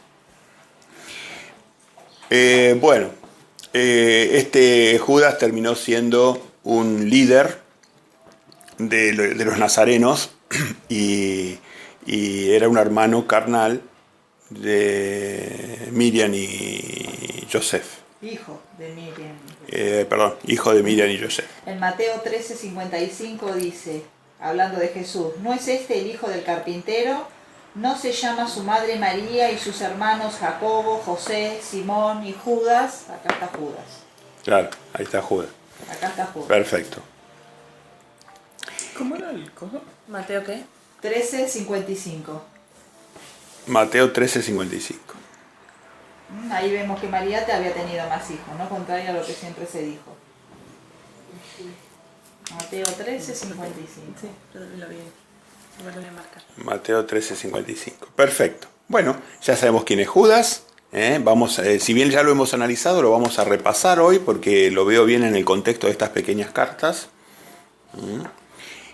Judas terminó siendo un líder de los nazarenos y era un hermano carnal de Miriam y Joseph. Hijo de Miriam. Hijo de Miriam y Joseph. En Mateo 13:55 dice, hablando de Jesús, ¿no es este el hijo del carpintero? no se llama su madre María y sus hermanos Jacobo, José, Simón y Judas. Acá está Judas. Claro, ahí está Judas. Acá está Judas. Perfecto. ¿Cómo era el coso? ¿Mateo qué? 13:55. Mateo 13:55. Ahí vemos que María te había tenido más hijos, ¿no? Contrario a lo que siempre se dijo. Mateo 13:55. Sí, yo también lo vi. Igual lo voy a marcar. Mateo 13:55. Perfecto. Bueno, ya sabemos quién es Judas. Vamos, si bien ya lo hemos analizado, lo vamos a repasar hoy porque lo veo bien en el contexto de estas pequeñas cartas.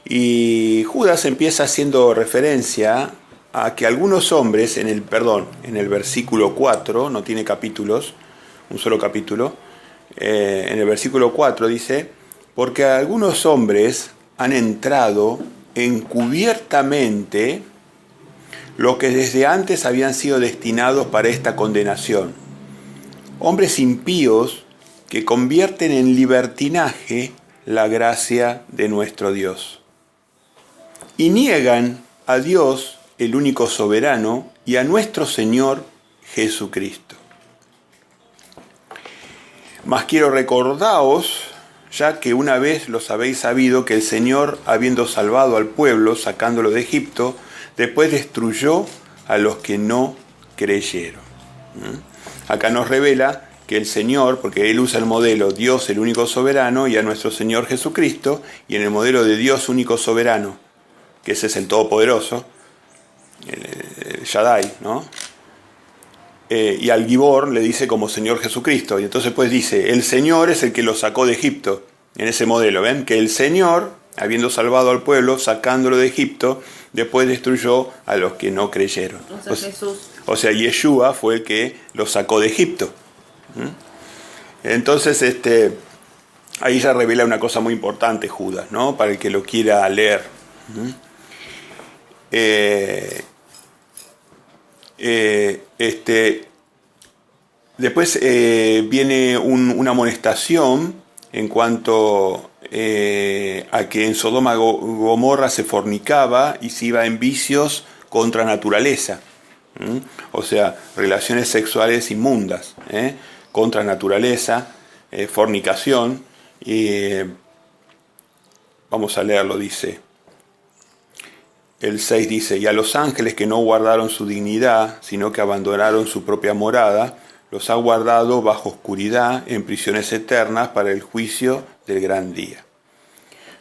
Y Judas empieza haciendo referencia a que algunos hombres, en el versículo 4, no tiene capítulos, un solo capítulo, en el versículo 4 dice, porque algunos hombres han entrado encubiertamente lo que desde antes habían sido destinados para esta condenación. Hombres impíos que convierten en libertinaje la gracia de nuestro Dios. Y niegan a Dios, el único soberano, y a nuestro Señor Jesucristo. Mas quiero recordaos, ya que una vez los habéis sabido, que el Señor, habiendo salvado al pueblo, sacándolo de Egipto, después destruyó a los que no creyeron. Acá nos revela que el Señor, porque Él usa el modelo Dios el único soberano y a nuestro Señor Jesucristo, y en el modelo de Dios único soberano, que ese es el Todopoderoso, el Shaddai, ¿no? Y al Gibor le dice como Señor Jesucristo, y entonces pues dice, el Señor es el que lo sacó de Egipto, en ese modelo, ¿ven? Que el Señor, habiendo salvado al pueblo, sacándolo de Egipto, después destruyó a los que no creyeron. Jesús. O sea, Yeshua fue el que lo sacó de Egipto. Entonces, ahí ya revela una cosa muy importante Judas, ¿no? Para el que lo quiera leer. Después viene una amonestación en cuanto a que en Sodoma y Gomorra se fornicaba y se iba en vicios contra naturaleza. O sea, relaciones sexuales inmundas, contra naturaleza, fornicación. Vamos a leerlo, dice. El 6 dice, y a los ángeles que no guardaron su dignidad, sino que abandonaron su propia morada, los ha guardado bajo oscuridad en prisiones eternas para el juicio del gran día.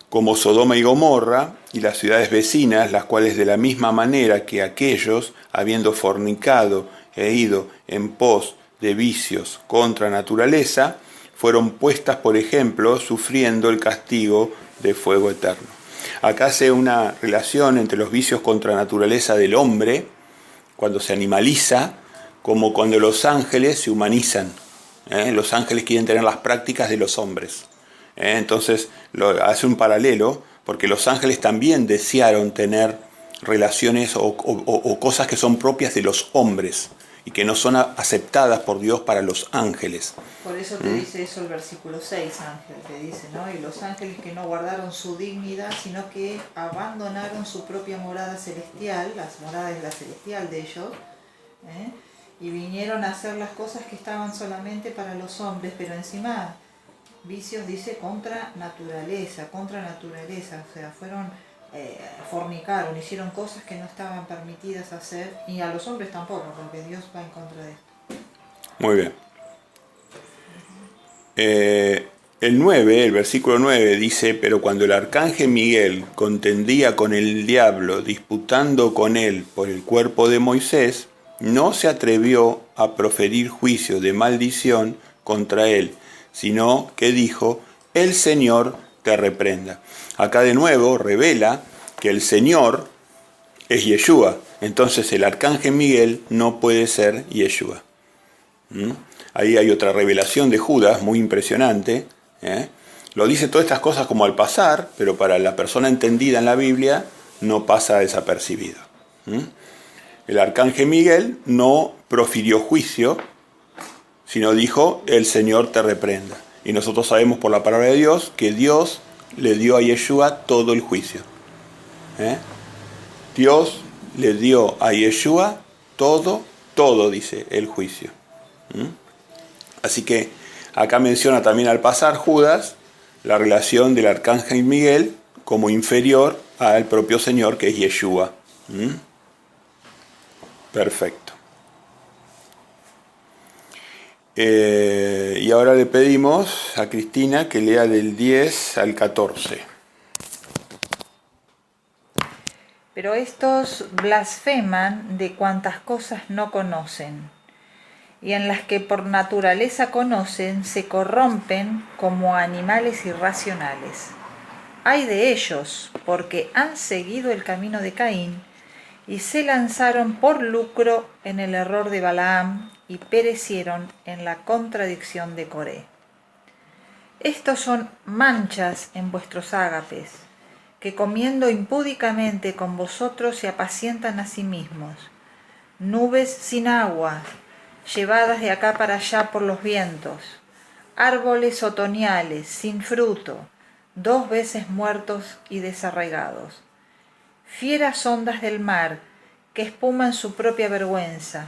Como Sodoma y Gomorra y las ciudades vecinas, las cuales de la misma manera que aquellos, habiendo fornicado e ido en pos de vicios contra naturaleza, fueron puestas por ejemplo, sufriendo el castigo de fuego eterno. Acá hace una relación entre los vicios contra naturaleza del hombre, cuando se animaliza, como cuando los ángeles se humanizan. Los ángeles quieren tener las prácticas de los hombres. Entonces hace un paralelo, porque los ángeles también desearon tener relaciones o cosas que son propias de los hombres y que no son aceptadas por Dios para los ángeles. Por eso te dice eso el versículo 6, Ángel, te dice, ¿no? Y los ángeles que no guardaron su dignidad, sino que abandonaron su propia morada celestial, las moradas de la celestial de ellos, y vinieron a hacer las cosas que estaban solamente para los hombres, pero encima vicios dice contra naturaleza, o sea, fornicaron, hicieron cosas que no estaban permitidas hacer, y a los hombres tampoco, porque Dios va en contra de esto. Muy bien. El 9, el versículo 9 dice, pero cuando el arcángel Miguel contendía con el diablo, disputando con él por el cuerpo de Moisés, no se atrevió a proferir juicio de maldición contra él, sino que dijo, el Señor te reprenda. Acá de nuevo revela que el Señor es Yeshua, entonces el arcángel Miguel no puede ser Yeshua. Ahí hay otra revelación de Judas muy impresionante. Lo dice todas estas cosas como al pasar, pero para la persona entendida en la Biblia no pasa desapercibido. El arcángel Miguel no profirió juicio, sino dijo, el Señor te reprenda. Y nosotros sabemos por la palabra de Dios que Dios le dio a Yeshua todo el juicio. Dios le dio a Yeshua todo, dice, el juicio. Así que acá menciona también al pasar Judas la relación del arcángel Miguel como inferior al propio Señor, que es Yeshua. Perfecto. Y ahora le pedimos a Cristina que lea del 10 al 14. Pero estos blasfeman de cuantas cosas no conocen, y en las que por naturaleza conocen se corrompen como animales irracionales. Ay de ellos, porque han seguido el camino de Caín, y se lanzaron por lucro en el error de Balaam, y perecieron en la contradicción de Coré. Estos son manchas en vuestros ágapes, que comiendo impúdicamente con vosotros se apacientan a sí mismos, nubes sin agua, llevadas de acá para allá por los vientos, árboles otoñales sin fruto, 2 veces muertos y desarraigados, fieras ondas del mar que espuman su propia vergüenza,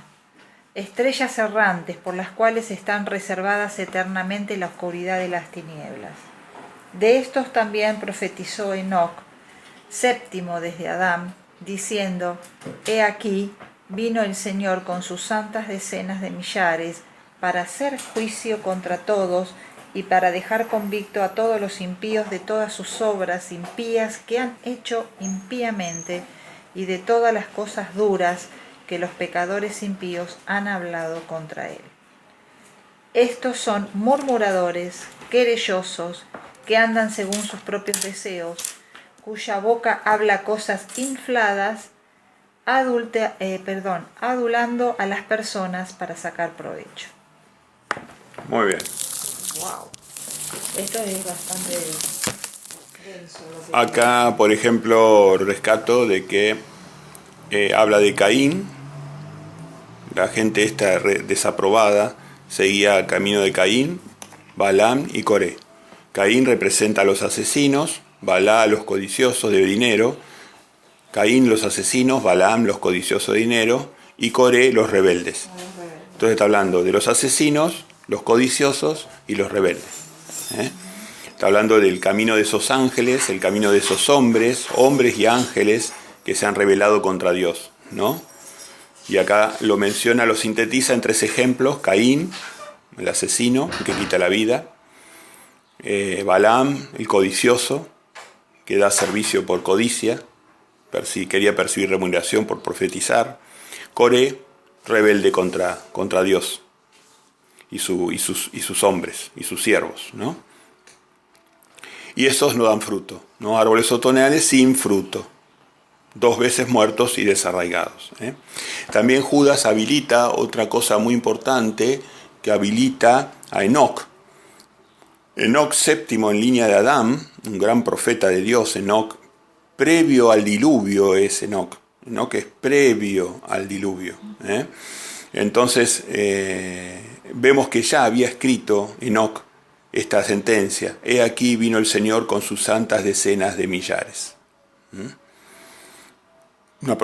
estrellas errantes por las cuales están reservadas eternamente la oscuridad de las tinieblas. De estos también profetizó Enoc, séptimo desde Adán, diciendo: He aquí, vino el Señor con sus santas decenas de millares para hacer juicio contra todos y para dejar convicto a todos los impíos de todas sus obras impías que han hecho impíamente y de todas las cosas duras que los pecadores impíos han hablado contra él. Estos son murmuradores, querellosos, que andan según sus propios deseos, cuya boca habla cosas infladas, adulando a las personas para sacar provecho. Muy bien. Wow. Esto es bastante denso. Acá, por ejemplo, rescato de que habla de Caín. La gente esta desaprobada seguía el camino de Caín, Balaam y Coré. Caín representa a los asesinos, Balaam los codiciosos de dinero, Caín los asesinos, Balaam los codiciosos de dinero y Coré los rebeldes. Entonces está hablando de los asesinos, los codiciosos y los rebeldes. Está hablando del camino de esos ángeles, el camino de esos hombres y ángeles que se han rebelado contra Dios, ¿no? Y acá lo menciona, lo sintetiza en 3 ejemplos: Caín, el asesino que quita la vida; Balaam, el codicioso, que da servicio por codicia, quería percibir remuneración por profetizar; Coré, rebelde contra Dios y sus hombres y sus siervos, ¿no? Y esos no dan fruto, ¿no? Árboles otoñales sin fruto, 2 veces muertos y desarraigados. También Judas habilita otra cosa muy importante, que habilita a Enoc. Enoc, séptimo en línea de Adán, un gran profeta de Dios. Enoc, previo al diluvio es Enoc. Enoc es previo al diluvio. Entonces, vemos que ya había escrito Enoc esta sentencia: He aquí vino el Señor con sus santas decenas de millares. Una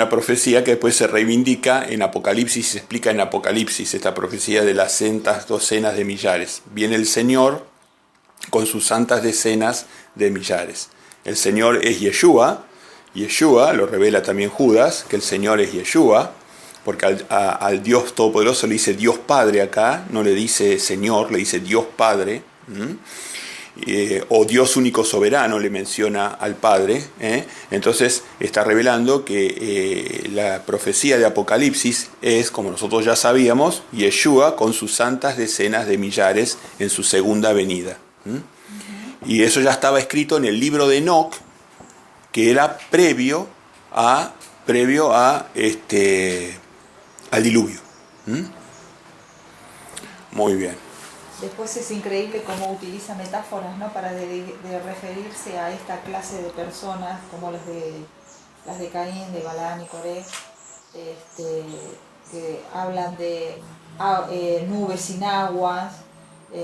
profecía que después se reivindica en Apocalipsis, se explica en Apocalipsis, esta profecía de las santas docenas de millares. Viene el Señor con sus santas decenas de millares. El Señor es Yeshua, lo revela también Judas, que el Señor es Yeshua, porque al Dios Todopoderoso le dice Dios Padre acá, no le dice Señor, le dice Dios Padre. O Dios único soberano le menciona al Padre. Entonces está revelando que la profecía de Apocalipsis es, como nosotros ya sabíamos, Yeshua con sus santas decenas de millares en su segunda venida. Y eso ya estaba escrito en el libro de Enoc, que era previo al diluvio. Muy bien. Después es increíble cómo utiliza metáforas, ¿no?, para de referirse a esta clase de personas, como las de Caín, de Balaam y Coré, que hablan de nubes sin aguas,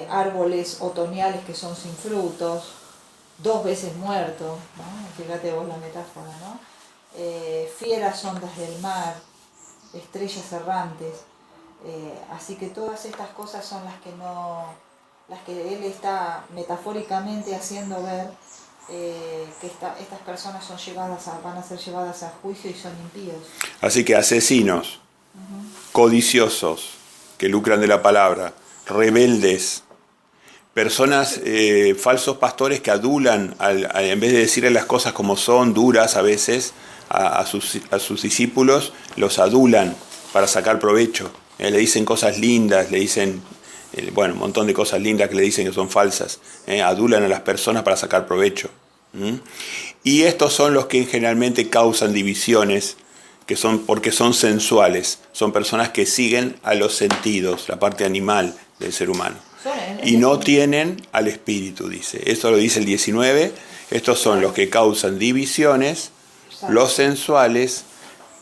árboles otoñales que son sin frutos, 2 veces muertos, ¿no? Fíjate vos la metáfora, ¿no? fieras ondas del mar, estrellas errantes. Así que todas estas cosas son las que él está metafóricamente haciendo ver que estas personas van a ser llevadas a juicio y son impíos. Así que asesinos, codiciosos, que lucran de la palabra, rebeldes, personas, falsos pastores que adulan, en vez de decirle las cosas como son, duras a veces, a sus discípulos, los adulan para sacar provecho. Le dicen cosas lindas, le dicen, un montón de cosas lindas que le dicen que son falsas. Adulan a las personas para sacar provecho. Y estos son los que generalmente causan divisiones, porque son sensuales. Son personas que siguen a los sentidos, la parte animal del ser humano. Y no tienen al espíritu, dice. Esto lo dice el 19. Estos son los que causan divisiones, los sensuales,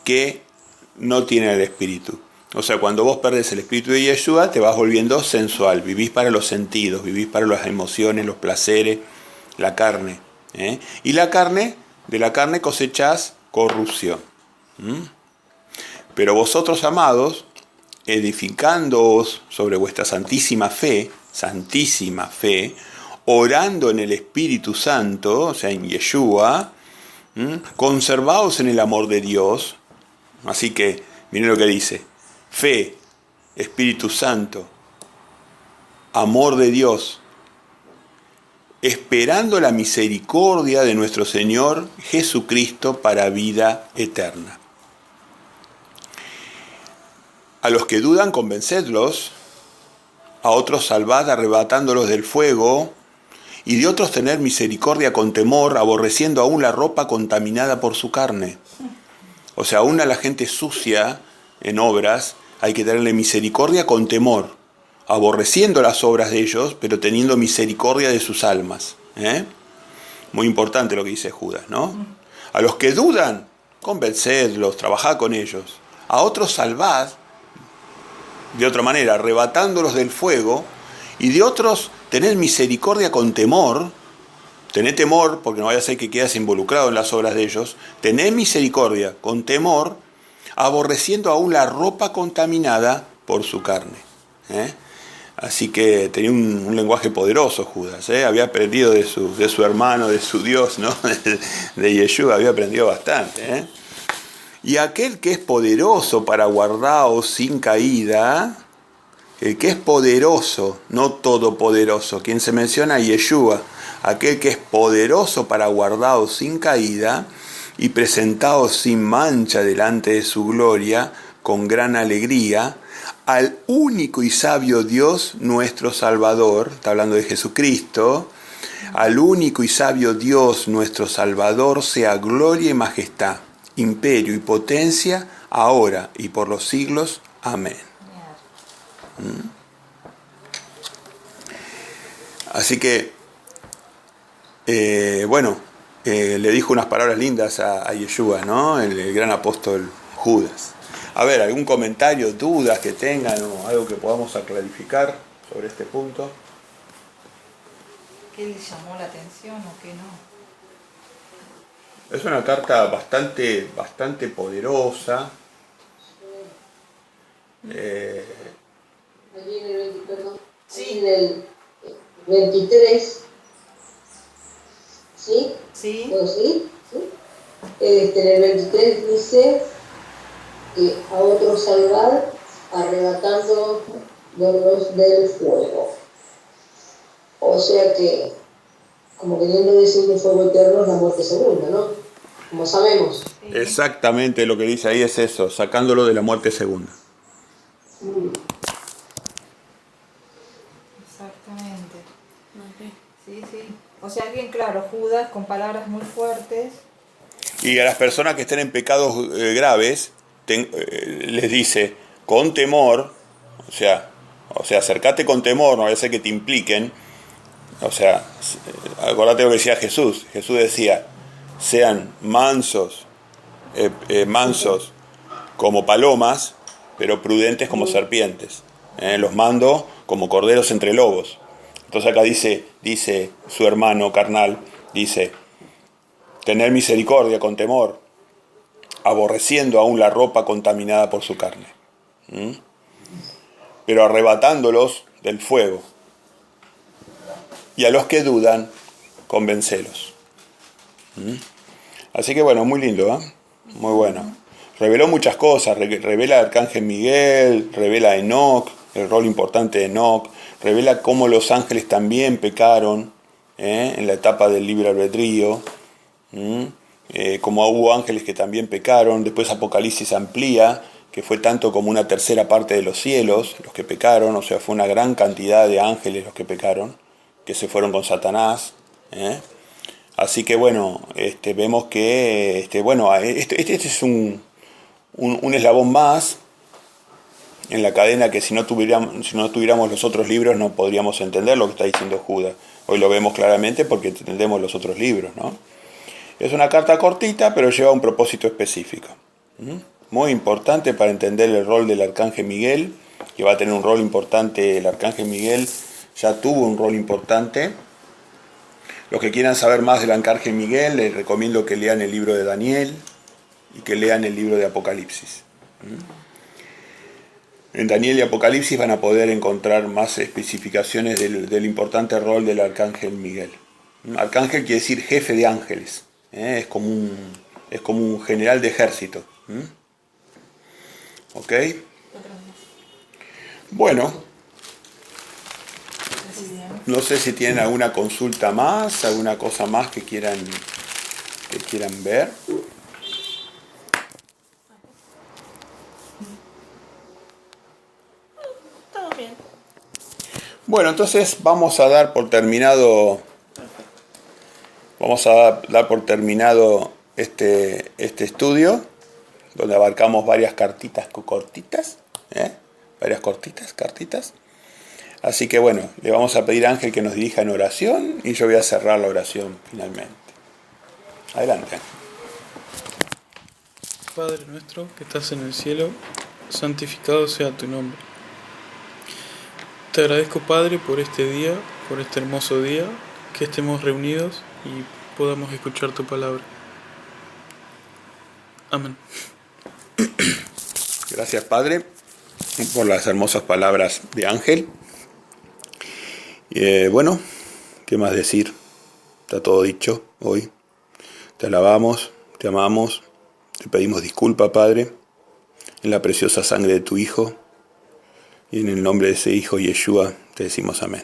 que no tienen el espíritu. O sea, cuando vos perdés el espíritu de Yeshua, te vas volviendo sensual. Vivís para los sentidos, vivís para las emociones, los placeres, la carne. Y de la carne cosechás corrupción. Pero vosotros, amados, edificándoos sobre vuestra santísima fe, orando en el Espíritu Santo, o sea, en Yeshua, conservaos en el amor de Dios. Así que, miren lo que dice: fe, Espíritu Santo, amor de Dios, esperando la misericordia de nuestro Señor Jesucristo para vida eterna. A los que dudan, convencedlos; a otros salvad arrebatándolos del fuego; y de otros tener misericordia con temor, aborreciendo aún la ropa contaminada por su carne. O sea, aún a la gente sucia en obras hay que tenerle misericordia con temor, aborreciendo las obras de ellos, pero teniendo misericordia de sus almas. Muy importante lo que dice Judas, ¿no? A los que dudan, convencedlos, trabajad con ellos; a otros salvad, de otra manera, arrebatándolos del fuego; y de otros tened misericordia con temor. Tened temor, porque no vaya a ser que quedes involucrado en las obras de ellos. Tened misericordia con temor, aborreciendo aún la ropa contaminada por su carne. Así que tenía un lenguaje poderoso Judas. Había aprendido de su hermano, de su Dios, ¿no? De Yeshua, había aprendido bastante. Y aquel que es poderoso para guardaros sin caída, el que es poderoso, no todopoderoso, quien se menciona Yeshua, aquel que es poderoso para guardaros sin caída y presentaos sin mancha delante de su gloria con gran alegría, al único y sabio Dios nuestro Salvador, está hablando de Jesucristo, al único y sabio Dios nuestro Salvador sea gloria y majestad, imperio y potencia, ahora y por los siglos. Amén. Así que, le dijo unas palabras lindas a Yeshua, ¿no? El gran apóstol Judas. A ver, ¿algún comentario, dudas que tengan o algo que podamos clarificar sobre este punto? ¿Qué les llamó la atención o qué no? Es una carta bastante poderosa. Allí en el, en el 23, ¿sí? Sí. ¿O sí? ¿Sí? En el 23 dice que a otros salvar arrebatándolos del fuego. O sea que, como queriendo decir el fuego eterno es la muerte segunda, ¿no? Como sabemos. Exactamente lo que dice ahí es eso, sacándolo de la muerte segunda. Exactamente. Sí. O sea, bien claro, Judas con palabras muy fuertes. Y a las personas que estén en pecados graves, les dice, con temor, o sea, acércate con temor, no vaya a ser que te impliquen. O sea, acordate lo que decía Jesús. Jesús decía, sean mansos como palomas, pero prudentes como serpientes. Los mando como corderos entre lobos. Entonces acá dice su hermano carnal, dice, tener misericordia con temor, aborreciendo aún la ropa contaminada por su carne, pero arrebatándolos del fuego. Y a los que dudan, convencelos. Así que bueno, muy lindo, ¿eh? Muy bueno. Reveló muchas cosas, revela al arcángel Miguel, revela a Enoc, el rol importante de Enoc, revela cómo los ángeles también pecaron en la etapa del libre albedrío, como hubo ángeles que también pecaron. Después Apocalipsis amplía que fue tanto como una tercera parte de los cielos los que pecaron, o sea, fue una gran cantidad de ángeles los que pecaron, que se fueron con Satanás. Así que bueno, vemos que este es un eslabón más en la cadena que si no tuviéramos los otros libros no podríamos entender lo que está diciendo Judas. Hoy lo vemos claramente porque entendemos los otros libros, ¿no? Es una carta cortita, pero lleva un propósito específico. Muy importante para entender el rol del arcángel Miguel, que va a tener un rol importante. El arcángel Miguel ya tuvo un rol importante. Los que quieran saber más del arcángel Miguel, les recomiendo que lean el libro de Daniel y que lean el libro de Apocalipsis. En Daniel y Apocalipsis van a poder encontrar más especificaciones del importante rol del arcángel Miguel. Arcángel quiere decir jefe de ángeles, es como un general de ejército. ¿Ok? Bueno, no sé si tienen alguna consulta más, alguna cosa más que quieran ver. Estamos bien. Bueno, entonces vamos a dar por terminado este estudio, donde abarcamos varias cartitas cortitas, varias cartitas. Así que bueno, le vamos a pedir a Ángel que nos dirija en oración y yo voy a cerrar la oración finalmente. Adelante, Ángel. Padre nuestro que estás en el cielo, santificado sea tu nombre. Te agradezco, Padre, por este día, por este hermoso día, que estemos reunidos y podamos escuchar tu palabra. Amén. Gracias, Padre, por las hermosas palabras de Ángel. Bueno, ¿qué más decir? Está todo dicho hoy. Te alabamos, te amamos, te pedimos disculpa, Padre, en la preciosa sangre de tu Hijo, y en el nombre de ese Hijo, Yeshua, te decimos amén.